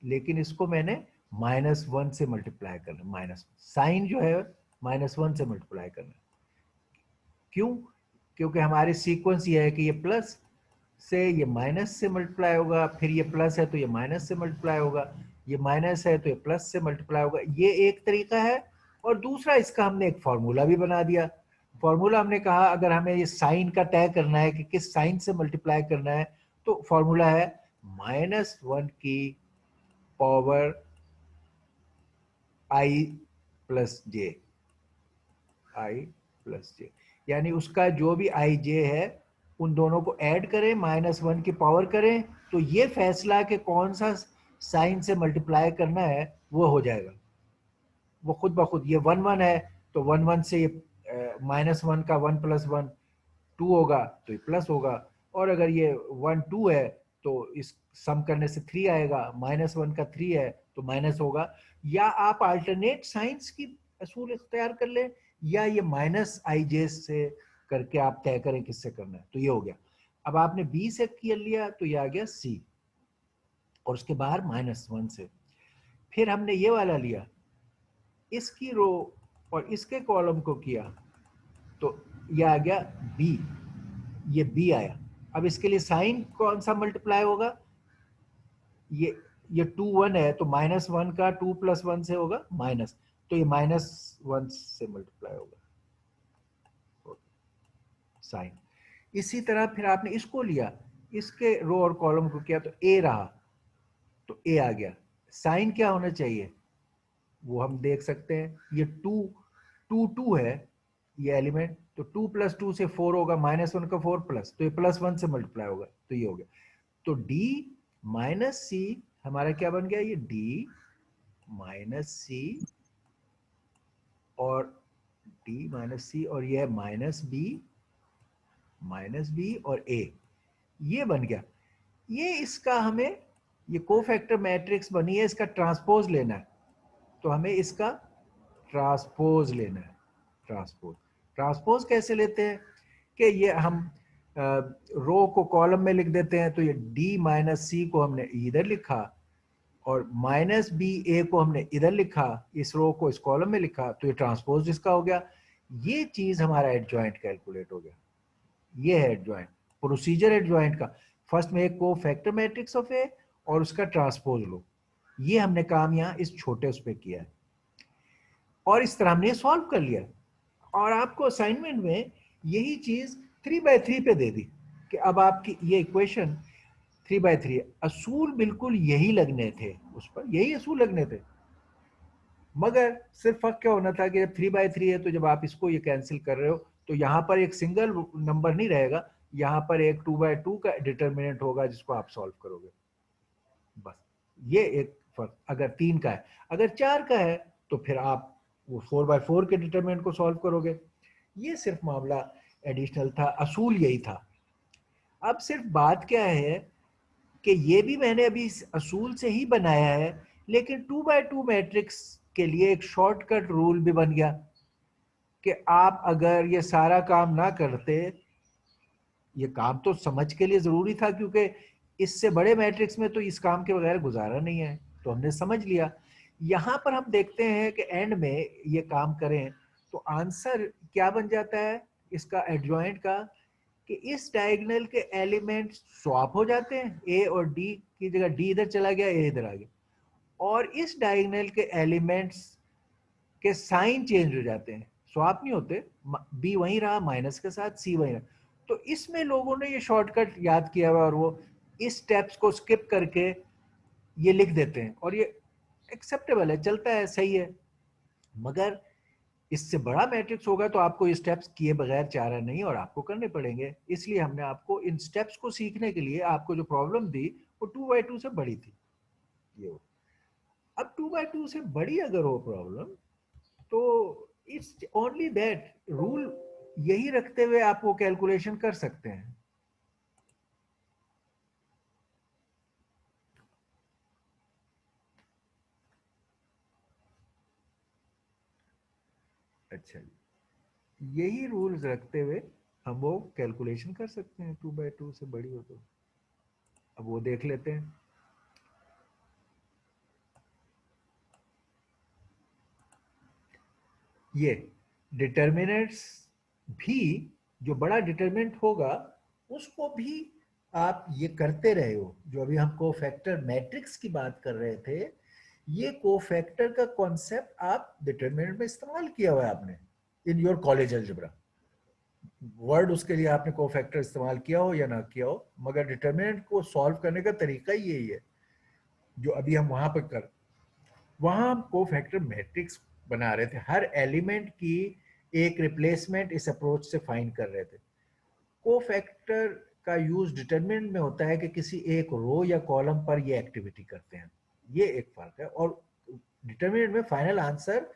लेकिन इसको मैंने -1 से मल्टीप्लाई करना, माइनस साइन जो है -1 से मल्टीप्लाई करना। क्यों, क्योंकि हमारे सीक्वेंस ये है कि ये प्लस से ये माइनस से मल्टीप्लाई होगा, फिर ये प्लस है तो ये माइनस से मल्टीप्लाई होगा, ये माइनस है तो ये प्लस से मल्टीप्लाई होगा। ये एक तरीका है। और दूसरा इसका हमने एक फॉर्मूला भी बना दिया। फॉर्मूला हमने कहा अगर हमें ये साइन का तय करना है कि किस साइन से मल्टीप्लाई करना है, तो फॉर्मूला है -1 की पावर i प्लस जे, यानी उसका जो भी i j है उन दोनों को ऐड करें, -1 की पावर करें, तो ये फैसला कि कौन सा साइन से मल्टीप्लाई करना है वो हो जाएगा। वो खुद ब खुद, ये 1 है तो 1 से ये -1 का 1 + 1 2 होगा तो ये प्लस होगा, और अगर ये 1 2 है तो इस सम करने से 3 आएगा, -1 का 3 है तो माइनस होगा। या आप अल्टरनेट साइंस की असूल इख्तियार कर लें, या ये -ij से करके आप तय करें किससे करना है। तो ये हो गया। अब आपने b से कर लिया तो ये आ गया c, और उसके बाहर -1 से। फिर हमने ये वाला लिया, इसकी रो और इसके कॉलम को किया, तो ये आ गया बी, ये बी आया। अब इसके लिए साइन कौन सा मल्टीप्लाई होगा, ये 2 1 है तो -1 का 2 + 1 से होगा माइनस, तो ये -1 से मल्टीप्लाई होगा साइन। इसी तरह फिर आपने इसको लिया, इसके रो और कॉलम को किया तो ए रहा, तो ए आ गया। साइन क्या होना चाहिए वो हम देख सकते हैं, ये 2 है ये एलिमेंट, तो 2 + 2 से 4 होगा, -1 का 4 प्लस, तो ये +1 से मल्टीप्लाई होगा, तो ये हो गया। तो d - c हमारा क्या बन गया, ये d - c और d - c और ये -b और a, ये बन गया। ये इसका हमें, ये कोफैक्टर मैट्रिक्स बनी है, इसका ट्रांसपोज लेना है, तो हमें इसका ट्रांसपोज लेना है। ट्रांसपोज कैसे लेते हैं कि ये हम रो को कॉलम में लिख देते हैं, तो ये d - c को हमने इधर लिखा और -ba को हमने इधर लिखा, इस रो को इस कॉलम में लिखा, तो ये ट्रांसपोज इसका हो गया। ये चीज हमारा एडजॉइंट कैलकुलेट हो गया। ये है एडजॉइंट, प्रोसीजर एडजॉइंट का। फर्स्ट में एक कोफैक्टर मैट्रिक्स ऑफ ए और उसका ट्रांसपोज लो, ये हमने काम यहाँ इस छोटे उस पे किया है और इस तरह हमने सॉल्व कर लिया। और आपको असाइनमेंट में यही चीज 3/3 पे दे दी कि अब आपकी ये इक्वेशन 3/3, असूल बिल्कुल यही लगने थे, उस पर यही असूल लगने थे, मगर सिर्फ फर्क क्या होना था कि जब 3/3 है तो जब आप इसको ये कैंसिल कर रहे हो तो यहाँ पर एक सिंगल नंबर नहीं रहेगा, यहाँ पर एक 2/2 का डिटर्मिनेंट होगा जिसको आप सॉल्व करोगे, बस ये एक फर्क। अगर 3 का है, अगर 4 का है तो फिर आप वो 4/4 के डिटर्मिनेंट को सॉल्व करोगे। ये सिर्फ मामला एडिशनल था, असूल यही था। अब सिर्फ बात क्या है कि ये भी मैंने अभी इस असूल से ही बनाया है, लेकिन 2/2 मैट्रिक्स के लिए एक शॉर्टकट रूल भी बन गया कि आप अगर ये सारा काम ना करते, ये काम तो समझ के लिए जरूरी था क्योंकि इससे बड़े मैट्रिक्स में तो इस काम के बगैर गुजारा नहीं है, तो हमने समझ लिया। यहां पर हम देखते हैं कि एंड में ये काम करें तो आंसर क्या बन जाता है इसका एडजॉइंट का, कि इस डायगोनल के एलिमेंट स्वैप हो जाते हैं, ए और डी की जगह डी इधर चला गया, ए इधर आ गया, और इस डायगोनल के एलिमेंट्स के साइन चेंज हो जाते हैं, स्वैप नहीं होते, बी वहीं रहा माइनस के साथ, सी वहीं रहा। तो इसमें लोगों ने ये शॉर्टकट याद किया हुआ और वो इस स्टेप्स को स्किप करके ये लिख देते हैं और ये एक्सेप्टेबल है, चलता है, सही है। मगर इससे बड़ा मैट्रिक्स होगा तो आपको ये स्टेप्स किए बगैर चारा नहीं और आपको करने पड़ेंगे। इसलिए हमने आपको इन स्टेप्स को सीखने के लिए आपको जो प्रॉब्लम दी वो 2/2 से बड़ी थी। ये हो, अब 2/2 से बड़ी अगर हो प्रॉब्लम तो इट्स ओनली दैट रूल, यही रखते हुए आप वो कैलकुलेशन कर सकते हैं। अच्छा, यही रूल्स रखते हुए हम वो कैलकुलेशन कर सकते हैं 2/2 से बड़ी हो तो। अब वो देख लेते हैं। ये डिटर्मिनेंट्स भी, जो बड़ा डिटर्मिनेंट होगा उसको भी आप ये करते रहे हो। जो अभी हम कोफैक्टर मैट्रिक्स की बात कर रहे थे, ये कोफैक्टर का कॉन्सेप्ट आप डिटर्मिनेंट में इस्तेमाल किया हुआ है आपने in your college algebra. Word उसके लिए आपने कोफैक्टर इस्तेमाल किया हो या ना किया हो, मगर डिटर्मिनेंट को सॉल्व करने का तरीका ही यही है जो अभी हम वहां पर कर, वहां हम कोफैक्टर मैट्रिक्स बना रहे थे, हर एलिमेंट की एक रिप्लेसमेंट इस अप्रोच से फाइंड कर रहे थे। कोफैक्टर का यूज डिटरमिनेंट में होता है कि किसी एक रो या कॉलम पर ये एक्टिविटी करते हैं, ये एक फर्क है। और डिटरमिनेंट में फाइनल आंसर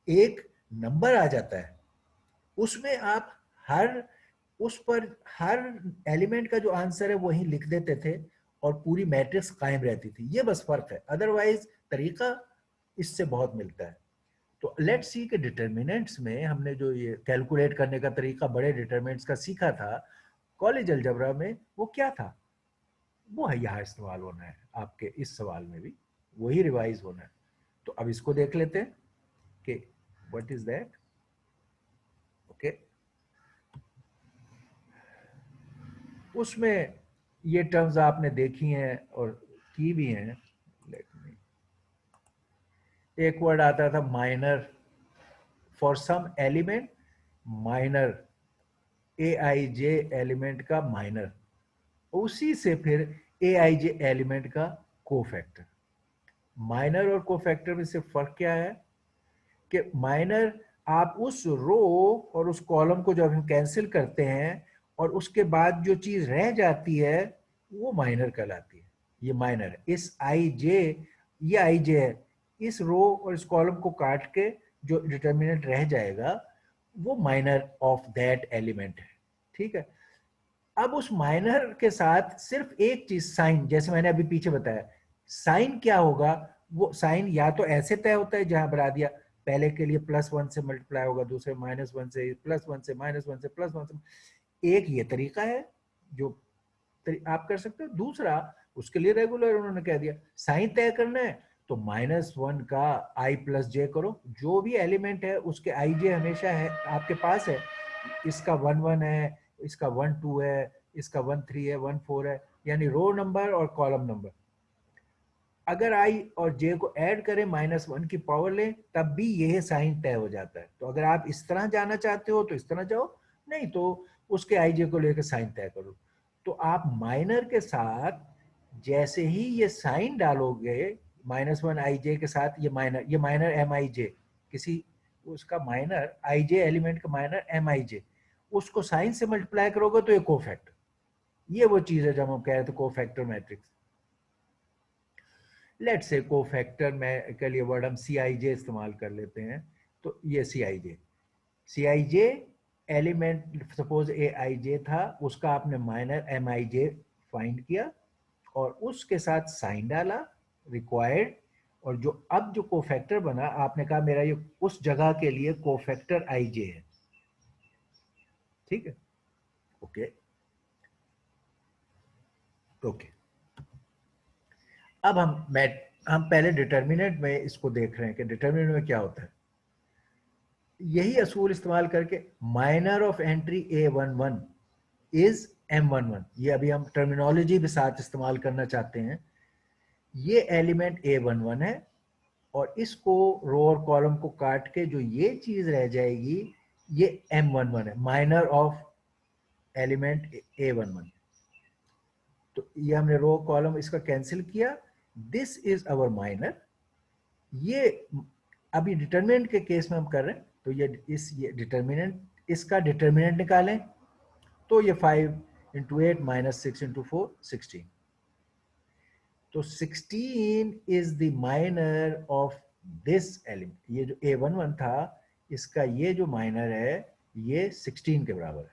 एक नंबर आ जाता है, उसमें आप हर उस पर हर एलिमेंट का जो आंसर है वही लिख देते थे और पूरी मैट्रिक्स कायम रहती थी। ये बस फर्क है, अदरवाइज तरीका इससे बहुत मिलता है। तो लेट्स सी के डिटर्मिनेंट्स में हमने जो ये कैलकुलेट करने का तरीका बड़े डिटर्मिनेंट्स का सीखा था कॉलेज अलजेब्रा में, वो क्या था, वो है यहाँ इस्तेमाल होना है आपके इस सवाल में भी, वही रिवाइज होना है। तो अब इसको देख लेते हैं कि व्हाट इज दैट। ओके, उसमें ये टर्म्स आपने देखी हैं और की भी हैं। लेट मी, एक वर्ड आता था minor, for some element minor, A I J element का माइनर, उसी से फिर ए आई जे एलिमेंट का कोफैक्टर। माइनर और कोफैक्टर में सिर्फ फर्क क्या है कि माइनर आप उस रो और उस कॉलम को जब हम कैंसिल करते हैं और उसके बाद जो चीज रह जाती है वो माइनर कहलाती है। ये माइनर है। इस आई जे, ये आई जे है, इस रो और इस कॉलम को काट के जो डिटर्मिनेंट रह जाएगा वो माइनर ऑफ दैट एलिमेंट है। ठीक है, अब उस माइनर के साथ सिर्फ एक चीज साइन, जैसे मैंने अभी पीछे बताया, साइन क्या होगा, वो साइन या तो ऐसे तय होता है जहां बना दिया, पहले के लिए +1 से मल्टीप्लाई होगा, दूसरे -1 से, +1 से, -1 से, +1 से। एक ये तरीका है जो आप कर सकते हो। दूसरा, उसके लिए रेगुलर उन्होंने कह दिया साइन तय करना है तो -1 का i + j करो, जो भी एलिमेंट है उसके i j हमेशा है आपके पास है। इसका 1 1 है, इसका 1 2 है, इसका 1 3 है, 1 4 है, यानी रो नंबर और कॉलम नंबर। अगर i और j को ऐड करें, -1 की पावर लें, तब भी यह साइन तय हो जाता है। तो अगर आप इस तरह जाना चाहते हो तो इस तरह जाओ, नहीं तो उसके i j को लेकर साइन तय करो। तो आप माइनर के साथ जैसे ही ये साइन डालोगे, -1 i j के साथ, ये माइनर m i j, किसी उसका माइनर i j एलिमेंट का माइनर m i j, उसको साइन से मल्टीप्लाई करोगे तो ये कोफैक्टर। ये वो चीज है जब हम कह रहे थे cofactor matrix. Let's say cofactor में के लिए वर्ड हम सी आई जे इस्तेमाल कर लेते हैं। तो ये सी आई J element, suppose A I जे था, उसका आपने माइनर एम आई जे फाइंड किया और उसके साथ साइन डाला रिक्वायर्ड, और जो अब जो कोफैक्टर बना, आपने कहा मेरा ये उस जगह के लिए कोफैक्टर आई जे है। ठीक है, ओके ओके। अब हम पहले डिटर्मिनेंट में इसको देख रहे हैं कि डिटर्मिनेंट में क्या होता है। यही असूल इस्तेमाल करके minor of entry A11 is M11, ये अभी हम टर्मिनोलॉजी भी साथ इस्तेमाल करना चाहते हैं। ये एलिमेंट A11 है और इसको रो और कॉलम को काट के जो ये चीज रह जाएगी ये M11 है, माइनर ऑफ एलिमेंट A11। तो ये हमने रो कॉलम इसका कैंसिल किया, दिस इज अवर माइनर। ये अभी डिटर्मिनेंट के केस में हम कर रहे हैं, तो ये डिटर्मिनेंट, इसका डिटर्मिनेंट निकालें तो ये 5 × 8 - 6 × 4 16। तो 16 is the minor of this element. ये जो A11 था, इसका ये जो माइनर है ये 16 के बराबर है।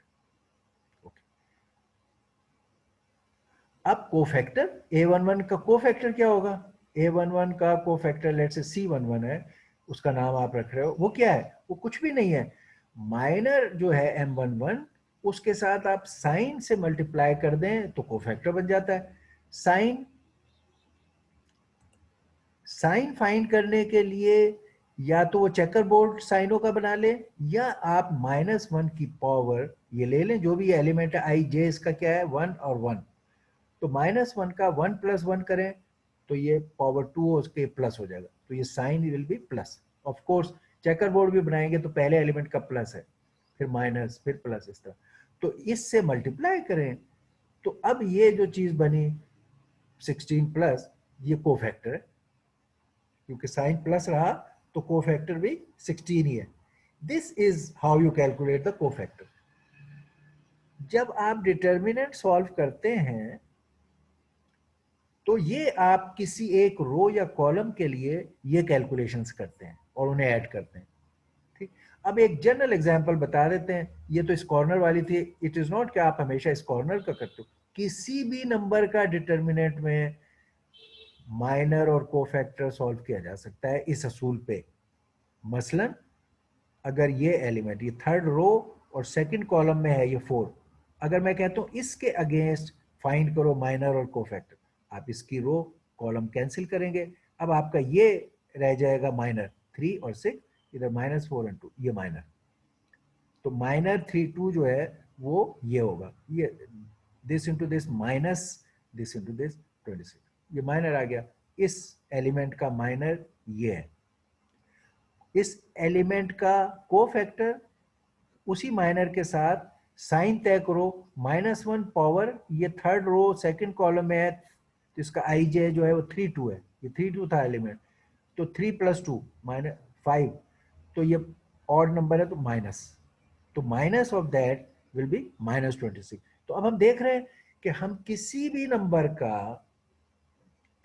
अब कोफैक्टर A11 का कोफैक्टर क्या होगा? A11 का कोफैक्टर लेट्स से C11 है, उसका नाम आप रख रहे हो, वो क्या है? वो कुछ भी नहीं है, माइनर जो है M11, उसके साथ आप साइन से मल्टीप्लाई कर दें तो कोफैक्टर बन जाता है। साइन फाइंड करने के लिए या तो वो चेकर बोर्ड साइनों का बना ले, या आप -1 की पावर ये ले लें, जो भी एलिमेंट है i j, इसका क्या है 1 और 1, तो -1 का 1 + 1 करें तो ये पावर 2 उसके प्लस हो जाएगा, तो ये sign will be plus. Of course checker board भी बनाएंगे तो पहले एलिमेंट का प्लस है, फिर माइनस, फिर प्लस, इस तरह। तो इससे मल्टीप्लाई करें तो अब ये जो चीज बनी 16+, ये कोफैक्टर है, क्योंकि साइन प्लस रहा तो कोफैक्टर भी 16 ही है। This is how you calculate the cofactor. जब आप डिटर्मिनेंट सॉल्व करते हैं तो ये आप किसी एक रो या कॉलम के लिए ये कैलकुलेशंस करते हैं और उन्हें ऐड करते हैं। ठीक, अब एक जनरल एग्जांपल बता देते हैं। ये तो इस कॉर्नर वाली थी, इट इज नॉट कि आप हमेशा इस कॉर्नर का करते हो, किसी भी नंबर का डिटर्मिनेंट में माइनर और कोफैक्टर सॉल्व किया जा सकता है इस असूल पे। मसलन अगर ये एलिमेंट, ये थर्ड रो और सेकंड कॉलम में है, ये 4, अगर मैं कहता हूं इसके अगेंस्ट फाइंड करो माइनर और कोफैक्टर, आप इसकी रो कॉलम कैंसिल करेंगे। अब आपका ये रह जाएगा माइनर 3 और 6, इधर -4 और 2, ये माइनर, तो -3 2 जो है वो ये होगा, ये this into this minus this into this 26, ये माइनर आ गया। इस एलिमेंट का माइनर ये है, इस एलिमेंट का कोफैक्टर उसी माइनर के साथ साइन तय करो, -1 पावर, ये थर्ड रो सेकंड कॉलम में है, तो इसका आई जे जो है वो 3 2 है, ये 3 2 था एलिमेंट, तो 3 + 2 -5, तो ये ऑड नंबर है तो माइनस, तो minus of that will be -26। तो अब हम देख रहे हैं कि हम किसी भी नंबर का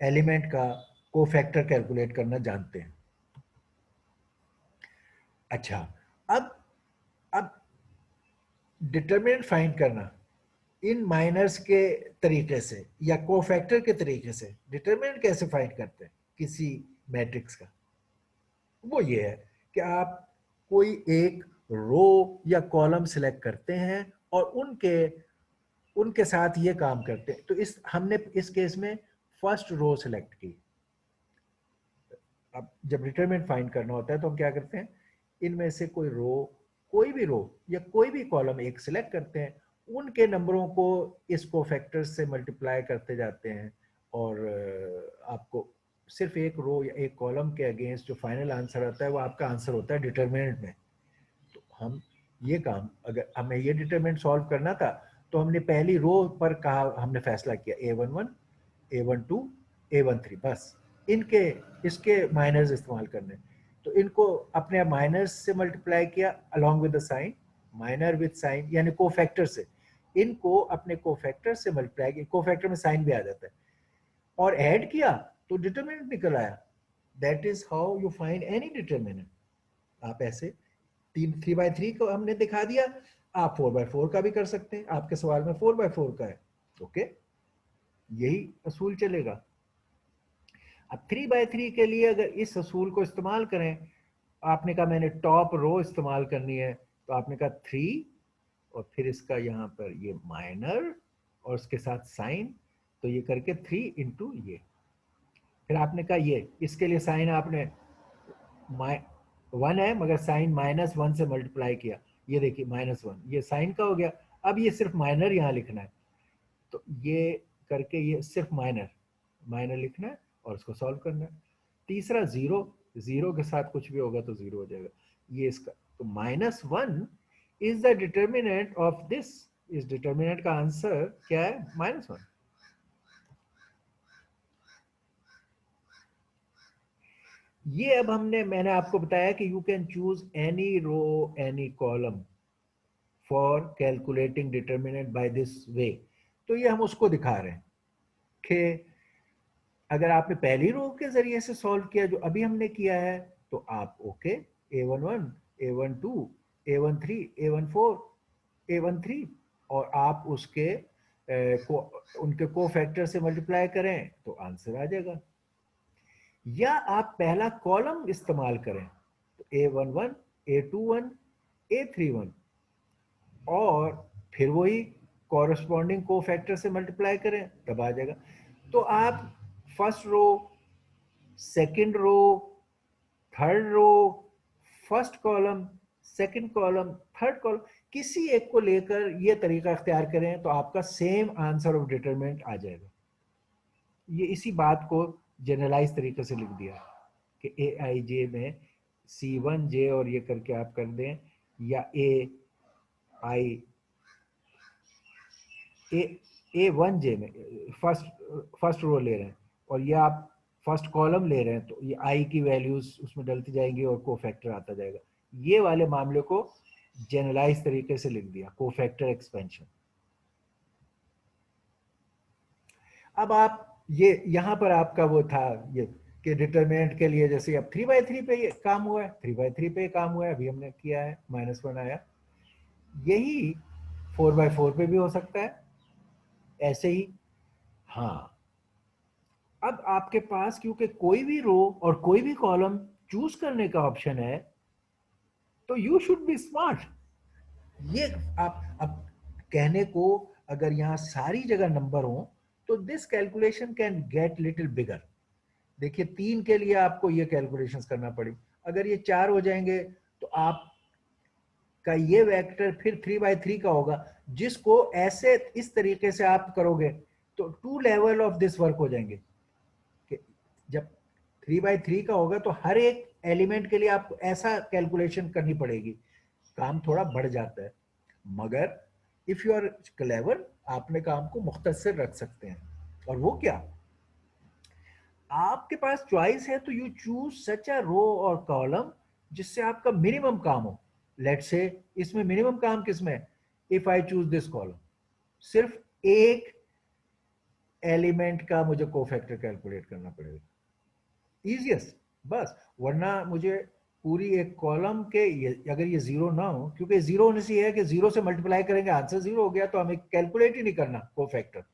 एलिमेंट का कोफैक्टर कैलकुलेट करना जानते हैं। अच्छा, अब डिटरमिनेंट फाइंड करना इन माइनर्स के तरीके से या कोफैक्टर के तरीके से डिटरमिनेंट कैसे फाइंड करते हैं किसी मैट्रिक्स का, वो ये है कि आप कोई एक रो या कॉलम सिलेक्ट करते हैं और उनके साथ ये काम करते हैं। तो हमने इस केस में फर्स्ट रो सिलेक्ट की। अब जब डिटरमिनेंट फाइंड करना होता है तो हम क्या करते हैं, इनमें से कोई भी रो या कोई भी कॉलम एक सिलेक्ट करते हैं, उनके नंबरों को इस कोफैक्टर से मल्टीप्लाई करते जाते हैं, और आपको सिर्फ एक रो या एक कॉलम के अगेंस्ट जो फाइनल आंसर आता है वो आपका आंसर होता है डिटरमिनेंट में। तो हम ये काम, अगर हमें ये डिटरमिनेंट सॉल्व करना था तो हमने पहली रो पर कहा, हमने फैसला किया A11, A12, A13, बस इसके माइनर्स इस्तेमाल करने, तो इनको अपने माइनर्स से मल्टीप्लाई किया along with the sign, minor with sign यानी कोफैक्टर से, इनको अपने कोफैक्टर से मल्टीप्लाई किया, कोफैक्टर में साइन भी आ जाता है, और ऐड किया तो डिटरमिनेंट निकल आया। That is how you find any determinant. आप ऐसे 3/3 को हमने दिखा दिया, आप 4/4 का भी कर सकते हैं, आपके सवाल में 4/4 का है, ओके, यही असूल चलेगा। अब 3/3 के लिए अगर इस असूल को इस्तेमाल करें, आपने कहा मैंने टॉप रो इस्तेमाल करनी है, तो आपने कहा 3 और फिर इसका यहाँ पर ये माइनर और उसके साथ साइन, तो ये करके 3 इंटू ये, फिर आपने कहा ये, इसके लिए साइन आपने 1 है मगर साइन -1 से मल्टीप्लाई किया, ये देखिए -1, ये साइन का हो गया। अब ये सिर्फ माइनर यहाँ लिखना है, तो ये करके ये सिर्फ माइनर लिखना है और उसको सॉल्व करना है। तीसरा जीरो के साथ कुछ भी होगा तो जीरो हो जाएगा, ये इसका, तो -1 is the determinant of this, इस डिटर्मिनेंट का आंसर क्या है, -1। ये अब मैंने आपको बताया कि you can choose any row any column for calculating determinant by this way. तो ये हम उसको दिखा रहे हैं कि अगर आपने पहली रो के जरिए से सॉल्व किया जो अभी हमने किया है, तो आप okay, A11, A12, A13, A14, A13, और आप उनके कोफैक्टर से मल्टीप्लाई करें तो आंसर आ जाएगा, या आप पहला कॉलम इस्तेमाल करें, तो A11, A21, A31, और फिर वही कॉरस्पॉन्डिंग कोफैक्टर से मल्टीप्लाई करें तब आ जाएगा। तो आप first row, second row, third row, first column, second column, third column, किसी एक को लेकर ये तरीका इख्तियार करें तो आपका सेम आंसर ऑफ डिटरमिनेंट आ जाएगा। ये इसी बात को जनरलाइज तरीके से लिख दिया कि AIJ में C1J और ये करके आप कर दें, या A1J में फर्स्ट रो ले रहे हैं और ये आप फर्स्ट कॉलम ले रहे हैं, तो ये I की वैल्यूज उसमें डलती जाएंगी और कोफैक्टर आता जाएगा। ये वाले मामले को जनरलाइज तरीके से लिख दिया, कोफैक्टर एक्सपेंशन। अब आप ये यहाँ पर आपका वो था ये कि डिटरमिनेंट के लिए, जैसे अब 3/3 पे ये काम हुआ है, 3/3 पे काम हुआ है, अभी हमने किया है, -1 आया, यही 4/4 पे भी हो सकता है ऐसे ही। हाँ, अब आपके पास क्योंकि कोई भी रो और कोई भी कॉलम चूज करने का ऑप्शन है, तो यू शुड बी स्मार्ट। ये आप अब कहने को, अगर यहाँ सारी जगह नंबर हो तो this calculation can get little bigger, देखिए 3 के लिए आपको ये कैलकुलेशंस करना पड़ी, अगर ये 4 हो जाएंगे तो आप का ये वेक्टर फिर 3 by 3 का होगा, जिसको ऐसे इस तरीके से आप करोगे तो 2 लेवल ऑफ दिस वर्क हो जाएंगे कि जब 3 by 3 का होगा तो हर एक एलिमेंट के लिए आपको ऐसा कैलकुलेशन करनी पड़ेगी, काम थोड़ा बढ़ जाता है। मगर इफ यू आर क्लेवर, आपने काम को मुख्तसर रख सकते हैं। और वो क्या, आपके पास चॉइस है तो यू चूज सच अ रो और कॉलम जिससे आपका मिनिमम काम हो। लेट से इसमें मिनिमम काम किसमें है, if I choose this column, सिर्फ एक एलिमेंट का मुझे कोफैक्टर कैलकुलेट करना पड़ेगा, इजिएस्ट बस। वरना मुझे पूरी एक कॉलम के अगर ये जीरो ना हो, क्योंकि जीरो होने से ये है कि जीरो से मल्टीप्लाई करेंगे आंसर जीरो हो गया, तो हमें कैलकुलेट ही नहीं करना कोफैक्टर।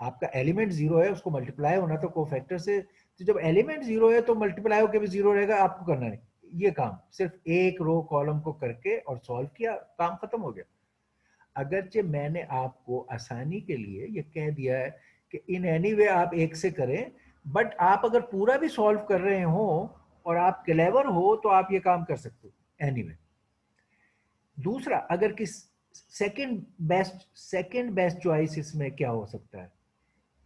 आपका एलिमेंट जीरो है, उसको मल्टीप्लाई होना तो कोफैक्टर से, तो जब एलिमेंट जीरो है तो मल्टीप्लाई होकर भी जीरो रहेगा, आपको करना नहीं ये काम, सिर्फ एक रो कॉलम को करके और सॉल्व किया, काम खत्म हो गया। अगरचे मैंने आपको आसानी के लिए ये कह दिया है कि इन एनी वे आप एक से करें, बट आप अगर पूरा भी सॉल्व कर रहे हो और आप क्लेवर हो तो आप ये काम कर सकते हो एनीवे। दूसरा, अगर किस सेकंड बेस्ट चॉइस इसमें क्या हो सकता है,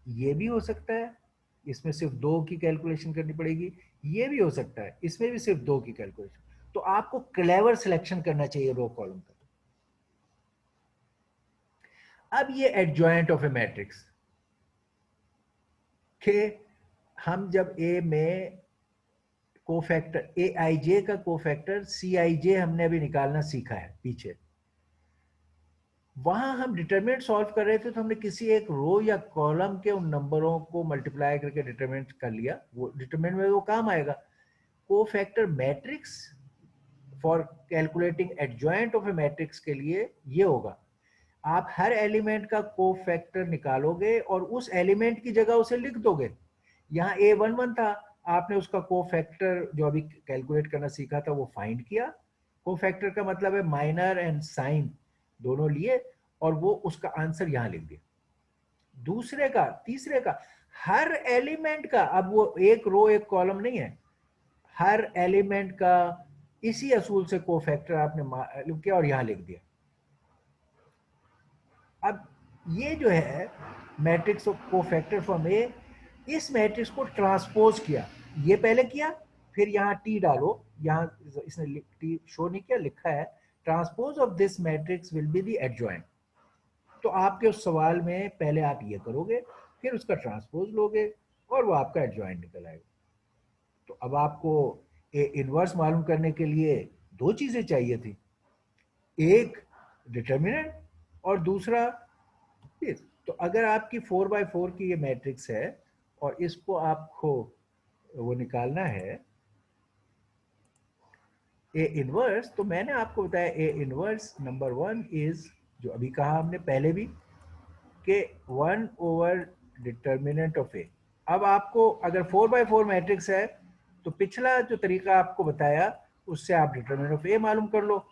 ये भी हो सकता है, इसमें सिर्फ 2 की कैलकुलेशन करनी पड़ेगी, ये भी हो सकता है इसमें भी सिर्फ 2 की कैलकुलेशन, तो आपको क्लेवर सिलेक्शन करना चाहिए रो कॉलम का। अब ये एडजॉइंट ऑफ ए मैट्रिक्स के हम जब ए में कोफैक्टर ए आई जे का कोफैक्टर सी आई जे हमने अभी निकालना सीखा है पीछे, वहां हम डिटरमिनेंट सॉल्व कर रहे थे तो हमने किसी एक रो या कॉलम के उन नंबरों को मल्टीप्लाई करके डिटरमिनेंट कर लिया, वो डिटरमिनेंट में वो काम आएगा। Cofactor matrix for calculating adjoint of A matrix के लिए ये होगा, आप हर एलिमेंट का कोफैक्टर निकालोगे और उस एलिमेंट की जगह उसे लिख दोगे। यहाँ A11 था, आपने उसका कोफैक्टर जो अभी कैलकुलेट करना सीखा था वो फाइंड किया, कोफैक्टर का मतलब है माइनर एंड साइन दोनों लिए, और वो उसका आंसर यहां लिख दिया। दूसरे का, तीसरे का, हर एलिमेंट का, अब वो एक रो एक कॉलम नहीं है, हर एलिमेंट का इसी असूल से कोफैक्टर आपने मालूम किया और यहां लिख दिया। अब ये जो है मैट्रिक्स ऑफ कोफैक्टर फ्रॉम ए, इस मैट्रिक्स को ट्रांसपोज किया, ये पहले किया, फिर यहाँ टी डालो, यहाँ इसने टी शो नहीं किया, लिखा है transpose of this matrix will be the adjoint. तो आपके उस सवाल में पहले आप ये करोगे, फिर उसका ट्रांसपोज लोगे और वो आपका एडजॉइंट निकल आएगा। तो अब आपको ए इनवर्स मालूम करने के लिए 2 चीजें चाहिए थी, एक डिटर्मिनेंट और दूसरा this। तो अगर आपकी 4 by 4 की ये मैट्रिक्स है और इसको आपको वो निकालना है ए इनवर्स, तो मैंने आपको बताया ए इनवर्स नंबर 1 इज, जो अभी कहा हमने पहले भी, कि 1 ओवर डिटर्मिनेंट ऑफ ए। अब आपको अगर 4 by 4 मैट्रिक्स है तो पिछला जो तरीका आपको बताया उससे आप डिटर्मिनेंट ऑफ ए मालूम कर लो,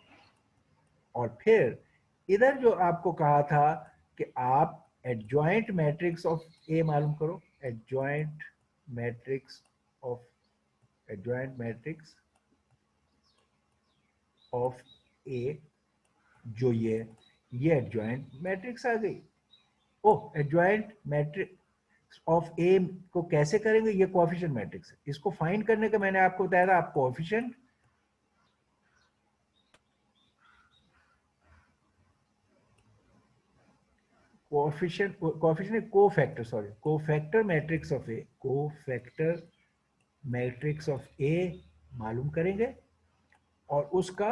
और फिर इधर जो आपको कहा था कि आप एडजॉइंट मैट्रिक्स ऑफ ए मालूम करो, एडजॉइंट मैट्रिक्स ऑफ ए, जो ये एडजॉइंट मैट्रिक्स आ गई। ओह, एडजॉइंट मैट्रिक्स ऑफ ए को कैसे करेंगे, ये कोएफिशिएंट मैट्रिक्स है, इसको फाइंड करने का मैंने आपको बताया था, आप कोएफिशिएंट कोफैक्टर मैट्रिक्स ऑफ ए मालूम करेंगे और उसका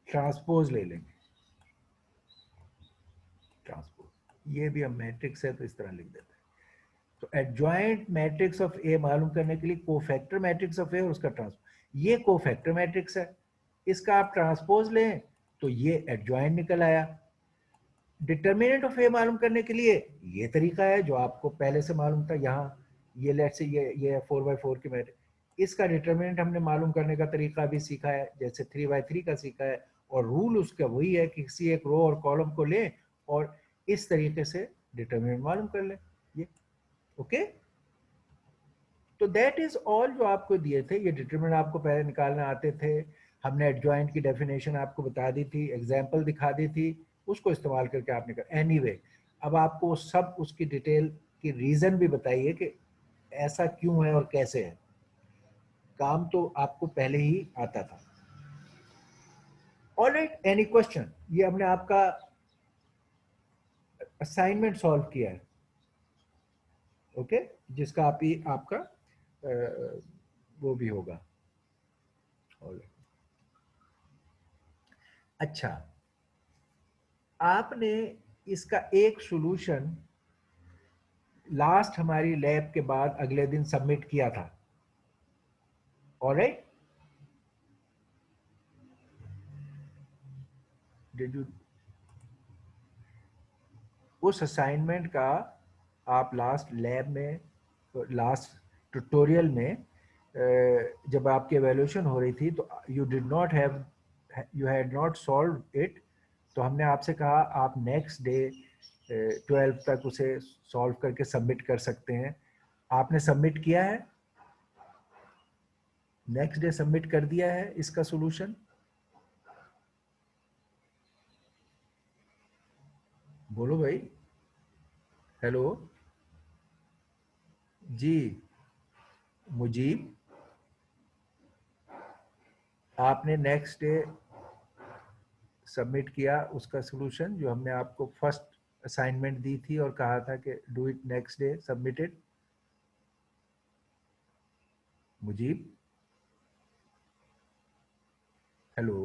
ट्रांसपोज ले लेंगे। ट्रांसपोज, ये भी हम मैट्रिक्स है तो इस तरह लिख देते हैं। तो एडजॉइंट मैट्रिक्स ऑफ ए मालूम करने के लिए कोफैक्टर मैट्रिक्स ऑफ ए और उसका ट्रांसपोज, ये कोफैक्टर मैट्रिक्स है, इसका आप ट्रांसपोज लें तो ये एडजॉइंट निकल आया। डिटर्मिनेंट ऑफ ए मालूम करने के लिए ये तरीका है जो आपको पहले से मालूम था, यहाँ ये लेट से ये 4 by 4 की मैट्रिक्स, इसका डिटर्मिनेंट हमने मालूम करने का तरीका भी सीखा है, जैसे 3 by 3 का सीखा है, और रूल उसका वही है कि किसी एक रो और कॉलम को लें और इस तरीके से डिटर्मिनेंट मालूम कर लें। ये ओके। तो दैट इज ऑल जो आपको दिए थे। ये डिटरमिनेंट आपको पहले निकालना आते थे, हमने एडजॉइंट की डेफिनेशन आपको बता दी थी, एग्जाम्पल दिखा दी थी, उसको इस्तेमाल करके आपने कर एनीवे अब आपको सब उसकी डिटेल की रीज़न भी बताइए कि ऐसा क्यों है और कैसे है। काम तो आपको पहले ही आता था। Alright, any question? ये हमने आपका असाइनमेंट सॉल्व किया है, ओके जिसका आप ही आपका वो भी होगा। Alright. अच्छा, आपने इसका एक सॉल्यूशन लास्ट हमारी लैब के बाद अगले दिन सबमिट किया था, ऑलराइट? डिड यू उस असाइनमेंट का आप लास्ट लैब में, लास्ट ट्यूटोरियल में जब आपकी एवेल्यूशन हो रही थी तो you did not have, you had not solve it, तो हमने आपसे कहा आप नेक्स्ट डे 12 तक उसे सॉल्व करके सबमिट कर सकते हैं। आपने सबमिट किया है, नेक्स्ट डे सबमिट कर दिया है इसका सॉल्यूशन? बोलो भाई, हेलो जी मुजीब, आपने नेक्स्ट डे सबमिट किया उसका सॉल्यूशन जो हमने आपको फर्स्ट असाइनमेंट दी थी और कहा था कि do it next day, submitted? Mujeeb, hello,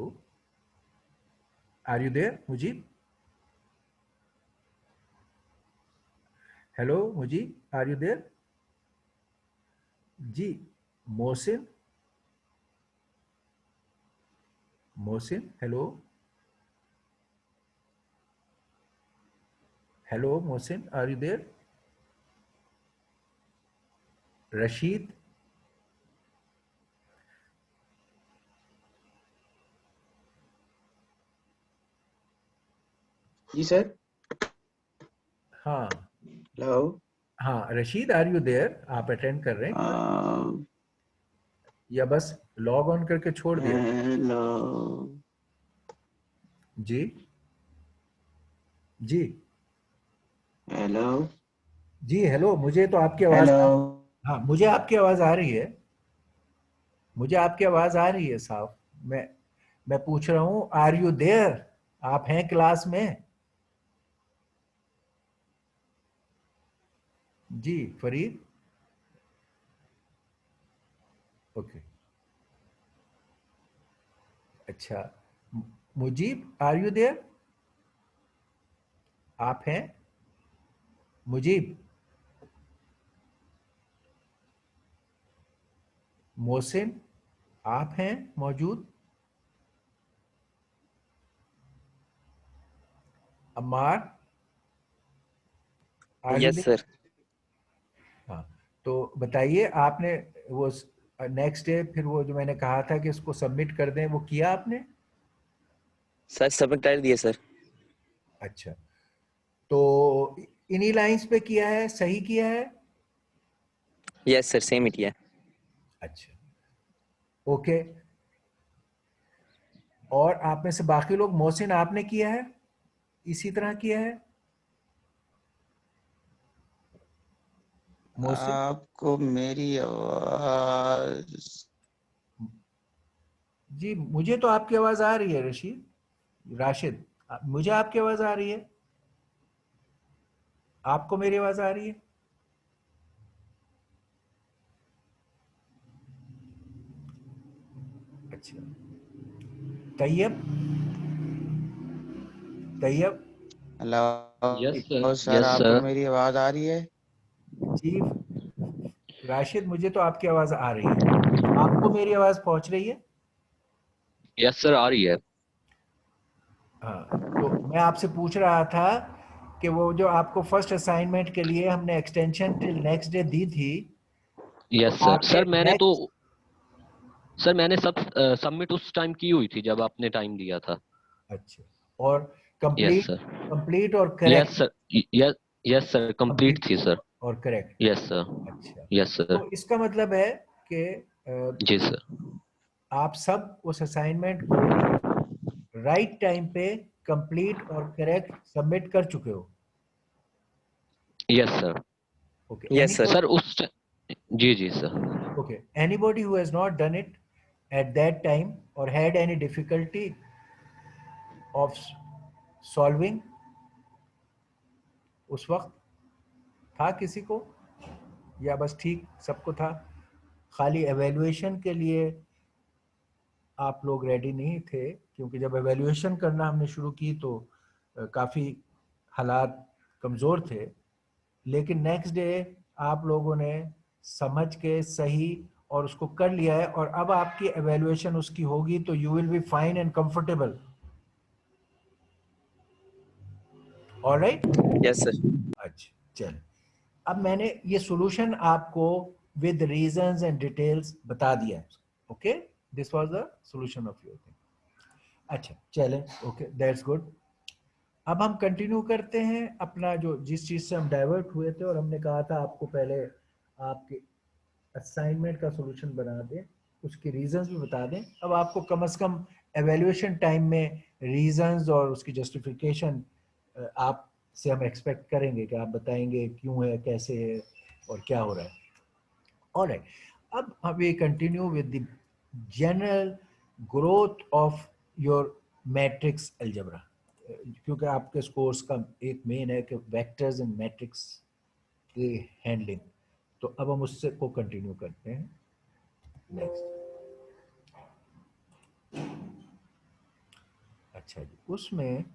are you there Mujeeb? Hello Mujeeb, are you there? जी Mohsin, Mohsin hello, hello Mohsin, are you there? Rashid, जी सर। हाँ हेलो। हाँ रशीद, आर यू देयर? आप अटेंड कर रहे हैं या बस लॉग ऑन करके छोड़ दिया? हेलो। जी जी हेलो। जी हेलो, मुझे तो आपकी आवाज हेलो। हाँ मुझे आपकी आवाज आ रही है, मुझे आपकी आवाज आ रही है साहब। मैं पूछ रहा हूँ आर यू देयर? आप हैं क्लास में? जी फरीद, ओके अच्छा, मुजीब आर यू देयर? आप हैं मुजीब? मोहसिन, आप हैं मौजूद? Ammar, are you yes there? Sir. हाँ, तो बताइए आपने वो नेक्स्ट डे फिर वो जो मैंने कहा था कि इसको सबमिट कर दें, वो किया आपने? सर सबमिट कर दिए सर। अच्छा, तो इन्हीं लाइंस पे किया है, सही किया है? यस सर, सेम ही किया। अच्छा, ओके। और आप में से बाकी लोग, मोहसिन आपने किया है, इसी तरह किया है? मोहसिन आपको मेरी आवाज जी, मुझे तो आपकी आवाज आ रही है राशिद, मुझे आपकी आवाज आ रही है, आपको मेरी आवाज आ रही है? अच्छा, Tayyab, Tayyab hello. Yes sir. Sir yes आपको सर। मेरी आवाज आ रही है? जी राशिद, मुझे तो आपकी आवाज आ रही है, आपको मेरी आवाज पहुंच रही है? यस सर, आ रही है। हाँ, तो मैं आपसे पूछ रहा था कि वो जो आपको फर्स्ट असाइनमेंट के लिए हमने एक्सटेंशन टिल नेक्स्ट डे दी थी, तो यस सर। आपने नेक्स्ट, सर मैंने सब सबमिट उस टाइम की हुई थी जब आपने टाइम दिया था। अच्छा, और यस कंप्लीट, सर। कंप्लीट और yes correct, sir. Yes. Yes sir, complete complete थी सर। और करेक्ट। Yes sir. अच्छा, यस सर। तो इसका मतलब है कि जी सर। आप सब उस असाइनमेंट को राइट टाइम पे कंप्लीट और करेक्ट सबमिट कर चुके हो। Yes sir. Okay, Yes, sir. Sir उस जी जी sir. okay, anybody who has not done it at that time or had any difficulty of solving उस वक्त, था किसी को, या बस ठीक सबको था, खाली एवेल्युएशन के लिए आप लोग रेडी नहीं थे? क्योंकि जब एवेल्युएशन करना हमने शुरू की तो काफ़ी हालात कमज़ोर थे, लेकिन नेक्स्ट डे आप लोगों ने समझ के सही और उसको कर लिया है, और अब आपकी एवेल्युएशन उसकी होगी तो you will be fine and comfortable. Alright? Yes, sir. अच्छा, चल, अब मैंने ये सॉल्यूशन आपको विद रीजंस एंड डिटेल्स बता दिया है। Okay, this was the solution of your thing. अच्छा, चलें, ओके, दैट्स गुड। अब हम कंटिन्यू करते हैं अपना जो जिस चीज़ से हम डाइवर्ट हुए थे, और हमने कहा था आपको पहले आपके असाइनमेंट का सॉल्यूशन बना दें, उसके रीजंस भी बता दें। अब आपको कम से कम एवेल्युएशन टाइम में रीजंस और उसकी जस्टिफिकेशन आप से हम एक्सपेक्ट करेंगे कि आप बताएंगे क्यों है, कैसे है और क्या हो रहा है। ऑलराइट, अब we continue with the general growth of your matrix algebra, क्योंकि आपके कोर्स का एक मेन है कि वेक्टर्स एंड मैट्रिक्स की हैंडलिंग। तो अब हम उससे को कंटिन्यू करते हैं। नेक्स्ट, अच्छा जी, उसमें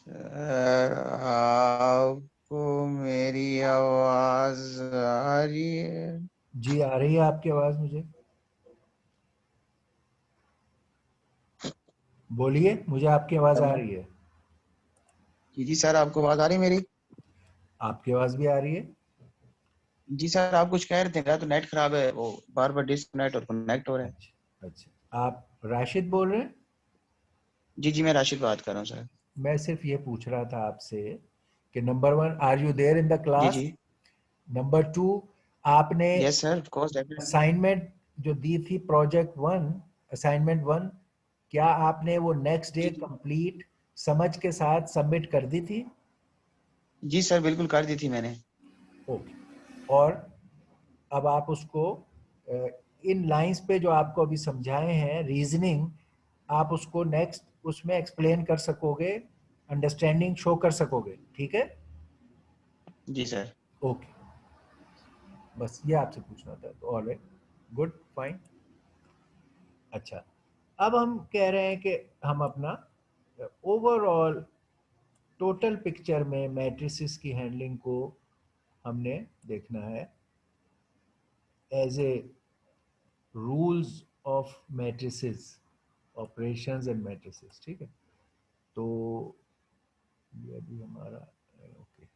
सर आपको मेरी आवाज आ रही है? जी आ रही है आपकी आवाज मुझे, बोलिए, मुझे आपकी आवाज आ रही है। जी जी सर, आपको आवाज आ रही है मेरी? आपकी आवाज भी आ रही है। जी सर, आप कुछ कह रहे थे, मेरा तो नेट खराब है, वो बार बार डिस्कनेक्ट और कनेक्ट हो रहा है। अच्छा अच्छा, आप राशिद बोल रहे हैं? जी जी, मैं राशिद बात कर रहा हूँ सर। मैं सिर्फ ये पूछ रहा था आपसे कि number one, are you there in the G class? जी। नंबर टू, आपने yes sir, of course, definitely. Assignment जो दी थी प्रोजेक्ट वन, असाइनमेंट वन, क्या आपने वो नेक्स्ट डे जी जी। कंप्लीट समझ के साथ सबमिट कर दी थी? जी सर, बिल्कुल कर दी थी मैंने। ओके, और अब आप उसको इन लाइंस पे जो आपको अभी समझाए हैं रीजनिंग, आप उसको नेक्स्ट उसमें एक्सप्लेन कर सकोगे, अंडरस्टैंडिंग शो कर सकोगे, ठीक है? जी सर। ओके, बस ये आपसे पूछना था। तो ऑलराइट, गुड, फाइन। अच्छा, अब हम कह रहे हैं कि हम अपना ओवरऑल टोटल पिक्चर में मैट्रिसेस की हैंडलिंग को हमने देखना है as a rules of matrices, operations and matrices, ठीक है? तो ये भी हमारा ओके।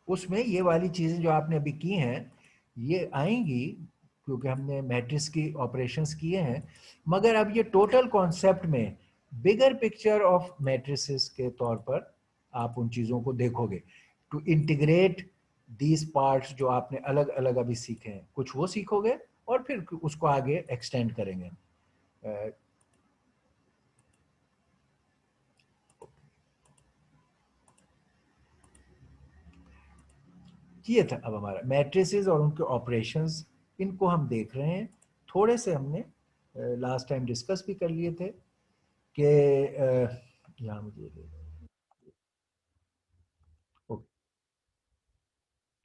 उसमें ये वाली चीज़ें जो आपने अभी की हैं ये आएंगी क्योंकि हमने मैट्रिक्स की ऑपरेशंस किए हैं, मगर अब ये टोटल कॉन्सेप्ट में बिगर पिक्चर ऑफ मैट्रिसेस के तौर पर आप उन चीज़ों को देखोगे, टू इंटीग्रेट दीज पार्ट्स जो आपने अलग अलग अभी सीखे हैं, कुछ वो सीखोगे और फिर उसको आगे एक्सटेंड करेंगे। ये था अब हमारा मैट्रिसेस और उनके ऑपरेशंस, इनको हम देख रहे हैं। थोड़े से हमने लास्ट टाइम डिस्कस भी कर लिए थे कि यहाँ मुझे ओके,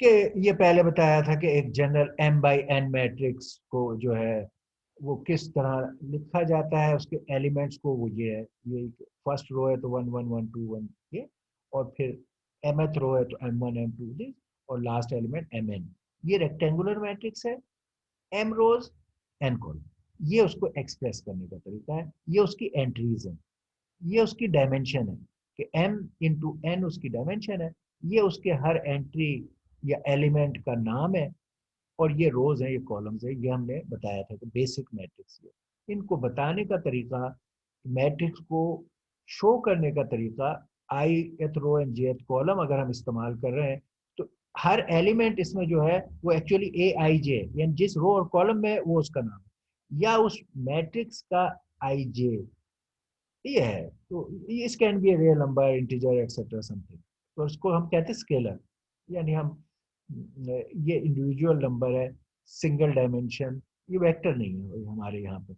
कि ये पहले बताया था कि एक general m by n matrix को जो है वो किस तरह लिखा जाता है, उसके एलिमेंट्स को, वो ये है, ये फर्स्ट रो है तो 1 1 1 2 1 ये, और फिर mth रो है तो m1 m2 दिस, और लास्ट एलिमेंट mn। ये रेक्टेंगुलर मैट्रिक्स है, m रोज n कॉलम। ये उसको एक्सप्रेस करने का तरीका है, ये उसकी एंट्रीज है, ये उसकी डायमेंशन है कि m इंटू n उसकी डायमेंशन है, ये उसके हर एंट्री या एलिमेंट का नाम है, और ये रोज है, ये कॉलम्स है। ये हमने बताया था कि बेसिक मैट्रिक्स ये। इनको बताने का तरीका, मैट्रिक्स को शो करने का तरीका, ith row and jth column अगर हम इस्तेमाल कर रहे हैं तो हर एलिमेंट इसमें जो है वो एक्चुअली ए आई जे, यानी जिस रो और कॉलम में है वो उसका नाम है, या उस मैट्रिक्स का आई जे, ये है। तो इस can be a real number, integer, etcetera something. तो उसको हम कहते हैं स्केलर, यानी हम ये इंडिविजुअल नंबर है, सिंगल डायमेंशन, ये वेक्टर नहीं है हमारे यहाँ पे,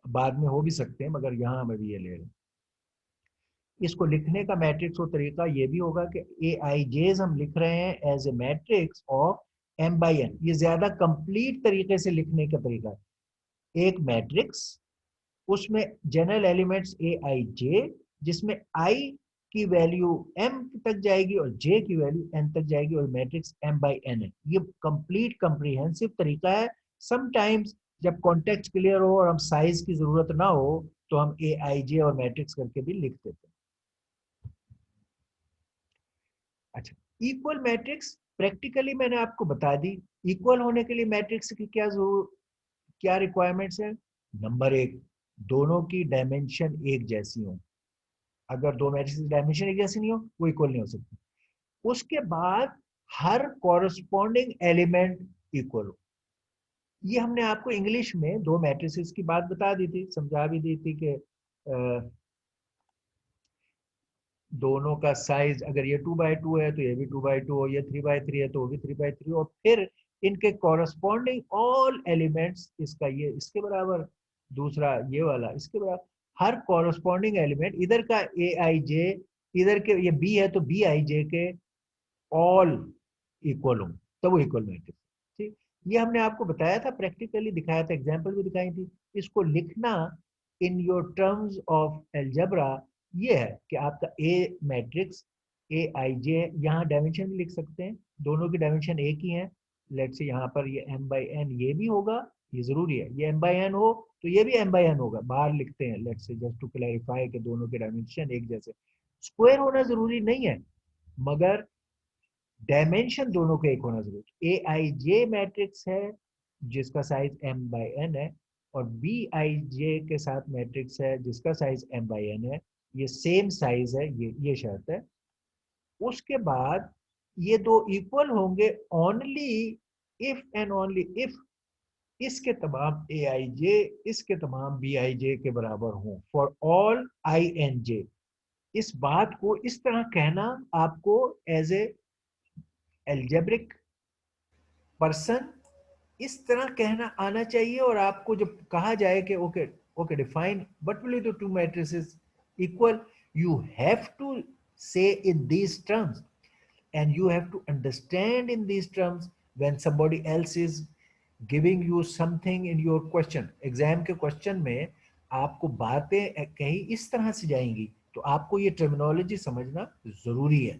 बाद में हो भी सकते हैं मगर यहाँ हम अभी ये ले रहे हैं। इसको लिखने का मैट्रिक्स और तरीका ये भी होगा कि ए आई जेज हम लिख रहे हैं as a matrix of m by n। ये ज्यादा कंप्लीट तरीके से लिखने का तरीका है। एक मैट्रिक्स, उसमें जनरल एलिमेंट्स ए आई जे, जिसमें आई की वैल्यू m तक जाएगी और j की वैल्यू n तक जाएगी, और मैट्रिक्स m बाई n है। ये कंप्लीट कंप्रीहेंसिव तरीका है। समटाइम्स जब कॉन्टेक्स्ट क्लियर हो और हम साइज की जरूरत ना हो तो हम ए आई जे और मैट्रिक्स करके भी लिख देते हैं। अच्छा, इक्वल मैट्रिक्स प्रैक्टिकली मैंने आपको बता दी। इक्वल होने के लिए मैट्रिक्स की क्या रिक्वायरमेंट्स है? नंबर एक, दोनों की डायमेंशन एक जैसी हो। अगर दो मैट्रिक्स की डायमेंशन एक जैसी नहीं हो, वो इक्वल नहीं हो सकती। उसके बाद हर कॉरस्पॉन्डिंग एलिमेंट इक्वल हो। ये हमने आपको इंग्लिश में दो मैट्रिसेस की बात बता दी थी, समझा भी दी थी कि दोनों का साइज, अगर ये 2x2 है तो ये भी 2x2 हो, ये 3x3 है तो वो भी 3x3 हो, फिर इनके कॉरस्पॉन्डिंग ऑल एलिमेंट्स, इसका ये इसके बराबर, दूसरा ये वाला इसके बराबर, हर कॉरस्पॉन्डिंग एलिमेंट इधर का ए आई जे, इधर के ये बी है तो बी आई जे के ऑल इक्वल हो, तब वो इक्वल मैट्रिक्स। ठीक, ये हमने आपको बताया था, प्रैक्टिकली दिखाया था, एग्जांपल भी दिखाई थी। इसको लिखना in your terms of algebra ये है कि आपका ए मैट्रिक्स ए आई जे, यहाँ डायमेंशन भी लिख सकते हैं, दोनों की डायमेंशन एक ही है। लेट्स से यहाँ पर ये m बाई n ये भी होगा, ये जरूरी है, ये m बाई n हो तो ये भी m बाई n होगा, बाहर लिखते हैं let's say just to clarify कि दोनों के डायमेंशन एक जैसे। स्क्वायर होना जरूरी नहीं है मगर डायमेंशन दोनों के एक होना जरूरी। ए आई जे मैट्रिक्स है जिसका साइज m बाई n है, और बी आई जे के साथ मैट्रिक्स है जिसका साइज m बाई n है, ये सेम साइज है, ये शर्त है। उसके बाद ये दो इक्वल होंगे only if and only if इसके तमाम ए आई जे इसके तमाम बी आई जे के बराबर हों, for all I and J. इस बात को इस तरह कहना आपको एज ए एल्जेब्रिक पर्सन इस तरह कहना आना चाहिए, और आपको जब कहा जाए कि okay okay define what will the two matrices equal, you have to say in these terms and you have to understand in these terms when somebody else is giving you something in your question। Exam के question में आपको बातें कहीं इस तरह से जाएंगी तो आपको ये टर्मिनोलॉजी समझना जरूरी है।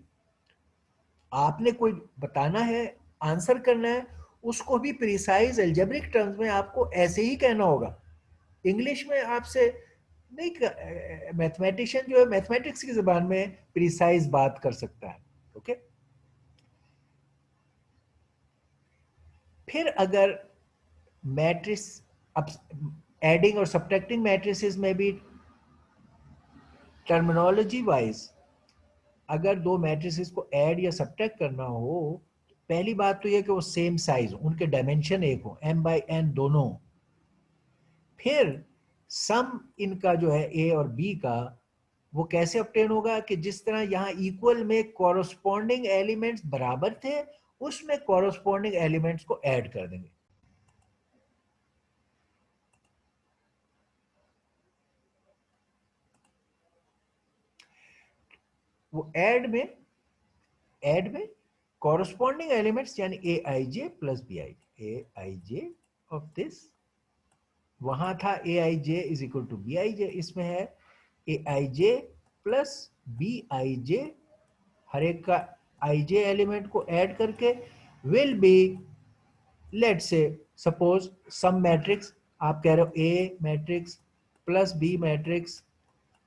आपने कोई बताना है, आंसर करना है, उसको भी प्रिसाइज एल्जेब्रिक टर्म्स में आपको ऐसे ही कहना होगा। इंग्लिश में आपसे नहीं, मैथमेटिशियन जो है मैथमेटिक्स की जबान में प्रिसाइज बात कर सकता है। ओके, फिर अगर मैट्रिक्स, अब एडिंग और सब्ट्रैक्टिंग मैट्रिसेस में भी टर्मिनोलॉजी वाइज अगर दो मैट्रिसेस को ऐड या सब्ट्रैक्ट करना हो, पहली बात तो यह कि वो सेम साइज हो, उनके डायमेंशन एक हो, m बाई n दोनों। फिर सम इनका जो है a और b का, वो कैसे ऑब्टेन होगा कि जिस तरह यहाँ इक्वल में कॉरस्पॉन्डिंग एलिमेंट्स बराबर थे, उसमें कॉरस्पॉन्डिंग एलिमेंट्स को ऐड कर देंगे। वो ऐड में कॉरस्पॉन्डिंग एलिमेंट्स यानी A I J plus B I J, A I J of this वहां था A I J is equal to B I J, इसमें है ए I J plus B I जे, हर एक का आई जे एलिमेंट को add करके will be, let say suppose some matrix, आप कह रहे हो A matrix plus B matrix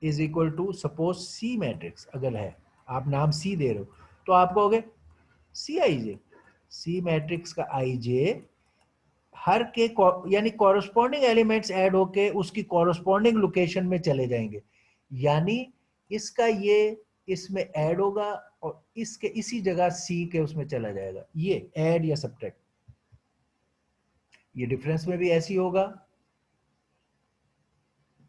is equal to suppose C matrix, अगर है आप नाम सी दे रहे हो तो आप कहोगे सी आई जे, सी मैट्रिक्स का आई जे हर के यानी कॉरस्पॉन्डिंग एलिमेंट्स ऐड होके उसकी कॉरस्पॉन्डिंग लोकेशन में चले जाएंगे, यानी इसका ये इसमें ऐड होगा और इसके इसी जगह सी के उसमें चला जाएगा, ये ऐड या सब्ट्रैक्ट। ये डिफरेंस में भी ऐसी होगा।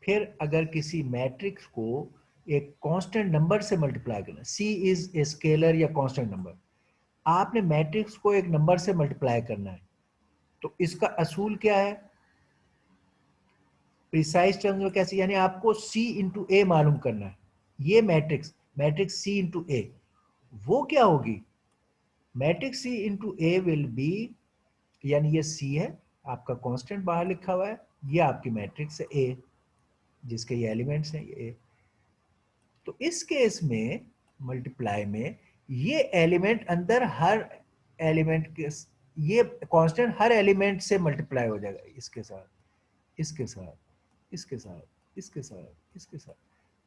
फिर अगर किसी मैट्रिक्स को एक कांस्टेंट नंबर से मल्टीप्लाई करना, सी इज ए स्केलर या कांस्टेंट नंबर, आपने मैट्रिक्स को एक नंबर से मल्टीप्लाई करना है, तो इसका असूल क्या है प्रिसाइज टर्म्स में कैसे, यानी आपको C इंटू ए मालूम करना है। ये मैट्रिक्स मैट्रिक्स C इंटू ए, वो क्या होगी, matrix C into A will be, यानी ये C है आपका कांस्टेंट बाहर लिखा हुआ है, ये आपकी मैट्रिक्स है A जिसके ये एलिमेंट्स हैं ये A। तो इस केस में मल्टीप्लाई में ये एलिमेंट अंदर हर एलिमेंट के, ये कांस्टेंट हर एलिमेंट से मल्टीप्लाई हो जाएगा, इसके साथ इसके साथ इसके साथ इसके साथ इसके साथ,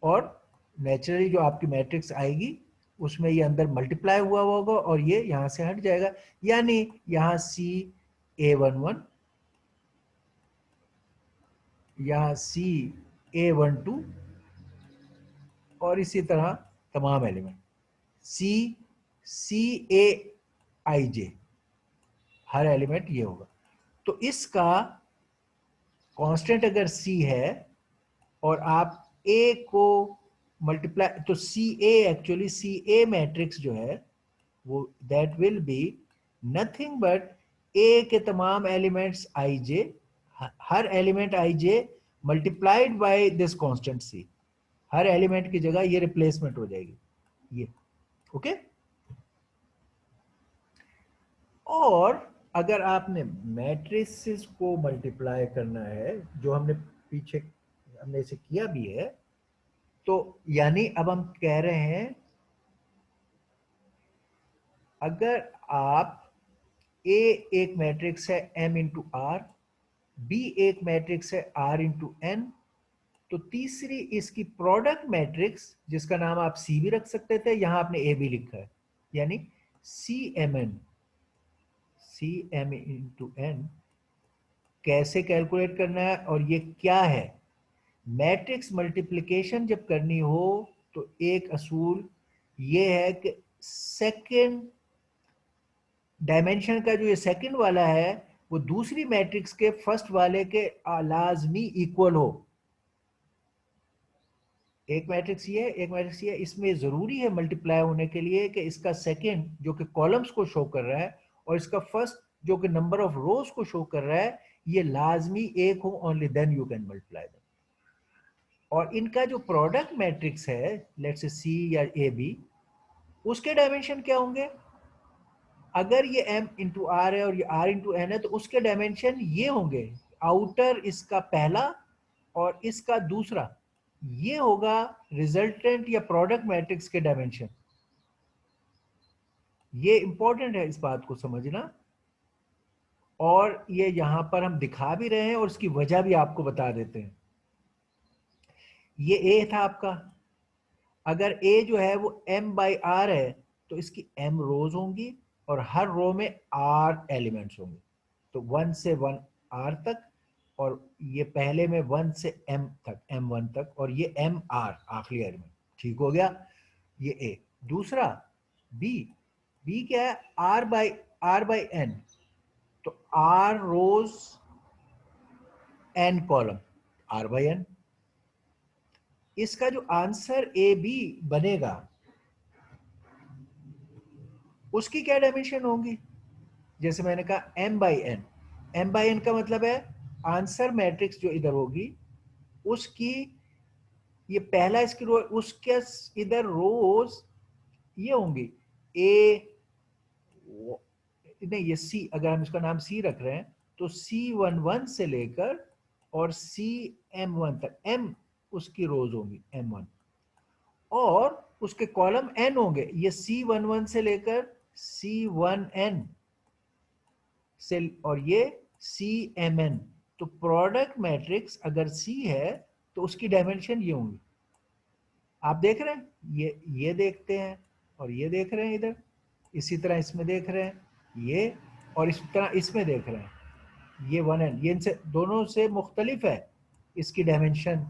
और नेचुरली जो आपकी मैट्रिक्स आएगी उसमें ये अंदर मल्टीप्लाई हुआ होगा और ये यहां से हट जाएगा, यानी यहां CA11, यहां CA12 और इसी तरह तमाम एलिमेंट CAIJ, हर एलिमेंट ये होगा। तो इसका कांस्टेंट अगर C है और आप A को मल्टीप्लाई, तो CA एक्चुअली CA मैट्रिक्स जो है वो that will be nothing but A के तमाम elements IJ, her element IJ multiplied by this constant C, her element की जगह ये रिप्लेसमेंट हो जाएगी ये, ओके। और अगर आपने मैट्रिसेस को मल्टीप्लाई करना है, जो हमने पीछे हमने इसे किया भी है, तो यानी अब हम कह रहे हैं अगर आप A एक मैट्रिक्स है M इंटू आर, B एक मैट्रिक्स है R इंटू N, तो तीसरी इसकी प्रोडक्ट मैट्रिक्स जिसका नाम आप C भी रख सकते थे, यहां आपने A भी लिखा है, यानी CMN, CM इंटू N कैसे कैलकुलेट करना है, और ये क्या है, मैट्रिक्स मल्टीप्लिकेशन जब करनी हो तो एक असूल ये है कि सेकंड डायमेंशन का जो ये सेकंड वाला है वो दूसरी मैट्रिक्स के फर्स्ट वाले के लाजमी इक्वल हो। एक मैट्रिक्स ये है, एक मैट्रिक्स ये है, इसमें जरूरी है मल्टीप्लाई होने के लिए कि इसका सेकंड जो कि कॉलम्स को शो कर रहा है और इसका फर्स्ट जो कि नंबर ऑफ रोज को शो कर रहा है ये लाजमी एक हो, only then you can multiply them. और इनका जो प्रोडक्ट मैट्रिक्स है लेट्स से C या AB, उसके डायमेंशन क्या होंगे, अगर ये M इंटू आर है और ये R इंटू N है तो उसके डायमेंशन ये होंगे, आउटर इसका पहला और इसका दूसरा, ये होगा रिजल्टेंट या प्रोडक्ट मैट्रिक्स के डायमेंशन। ये इंपॉर्टेंट है इस बात को समझना, और ये यहां पर हम दिखा भी रहे हैं और इसकी वजह भी आपको बता देते हैं। ये A था आपका, अगर A जो है वो M बाई R है तो इसकी M रोज होंगी और हर रो में R एलिमेंट्स होंगे, तो 1 से 1 R तक, और ये पहले में 1 से M तक, M1 तक, और ये MR आखिरी एलिमेंट, ठीक हो गया ये A। दूसरा B क्या है, R बाई N, तो R rows N column, R by N। इसका जो आंसर AB बनेगा उसकी क्या डायमेंशन होंगी, जैसे मैंने कहा M बाई N का मतलब है आंसर मैट्रिक्स जो इधर होगी उसकी, ये पहला इसकी रो, उसके इधर रोज ये होंगी A, नहीं ये C, अगर हम इसका नाम C रख रहे हैं तो C11 से लेकर और CM1 तक, M उसकी रोज होंगी M1, और उसके कॉलम N होंगे, ये C11 से लेकर C1N से, और ये CMN। तो प्रोडक्ट मैट्रिक्स अगर C है तो उसकी डायमेंशन ये होंगी। आप देख रहे हैं, ये देखते हैं और ये देख रहे हैं इधर, इसी तरह इसमें देख रहे हैं ये, और इस तरह इसमें देख रहे हैं ये 1N, ये इनसे दोनों से मुख्तलिफ है, इसकी डायमेंशन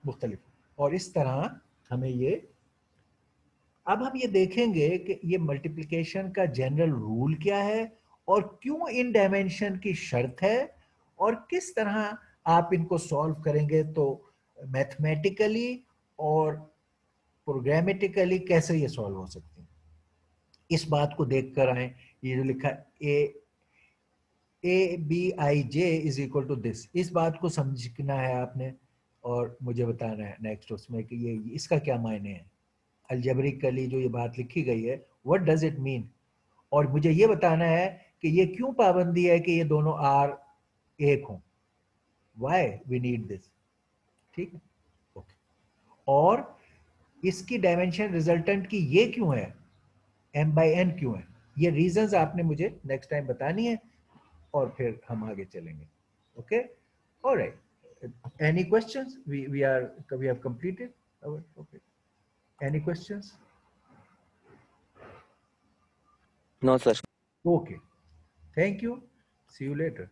मुख्तलिफ। और इस तरह हमें ये, अब हम ये देखेंगे कि ये मल्टीप्लिकेशन का जनरल रूल क्या है और क्यों इन डायमेंशन की शर्त है, और किस तरह आप इनको सॉल्व करेंगे, तो मैथमेटिकली और प्रोग्रामेटिकली कैसे ये सॉल्व हो सकते हैं, इस बात को देखकर आए। ये जो लिखा ABIJ is equal to this, इस बात को समझना है आपने और मुझे बताना है नेक्स्ट उसमें कि ये इसका क्या मायने है, अलजेब्रिकली जो ये बात लिखी गई है व्हाट डज इट मीन, और मुझे ये बताना है कि ये क्यों पाबंदी है कि ये दोनों R एक हों, व्हाई वी नीड दिस, ठीक है, ओके। और इसकी डायमेंशन रिजल्टेंट की ये क्यों है, M/N क्यों है, ये रीजंस आपने मुझे नेक्स्ट टाइम बतानी है और फिर हम आगे चलेंगे, okay. Alright, any questions? We have completed our topic. Any questions? No, sir. Okay, thank you, see you later.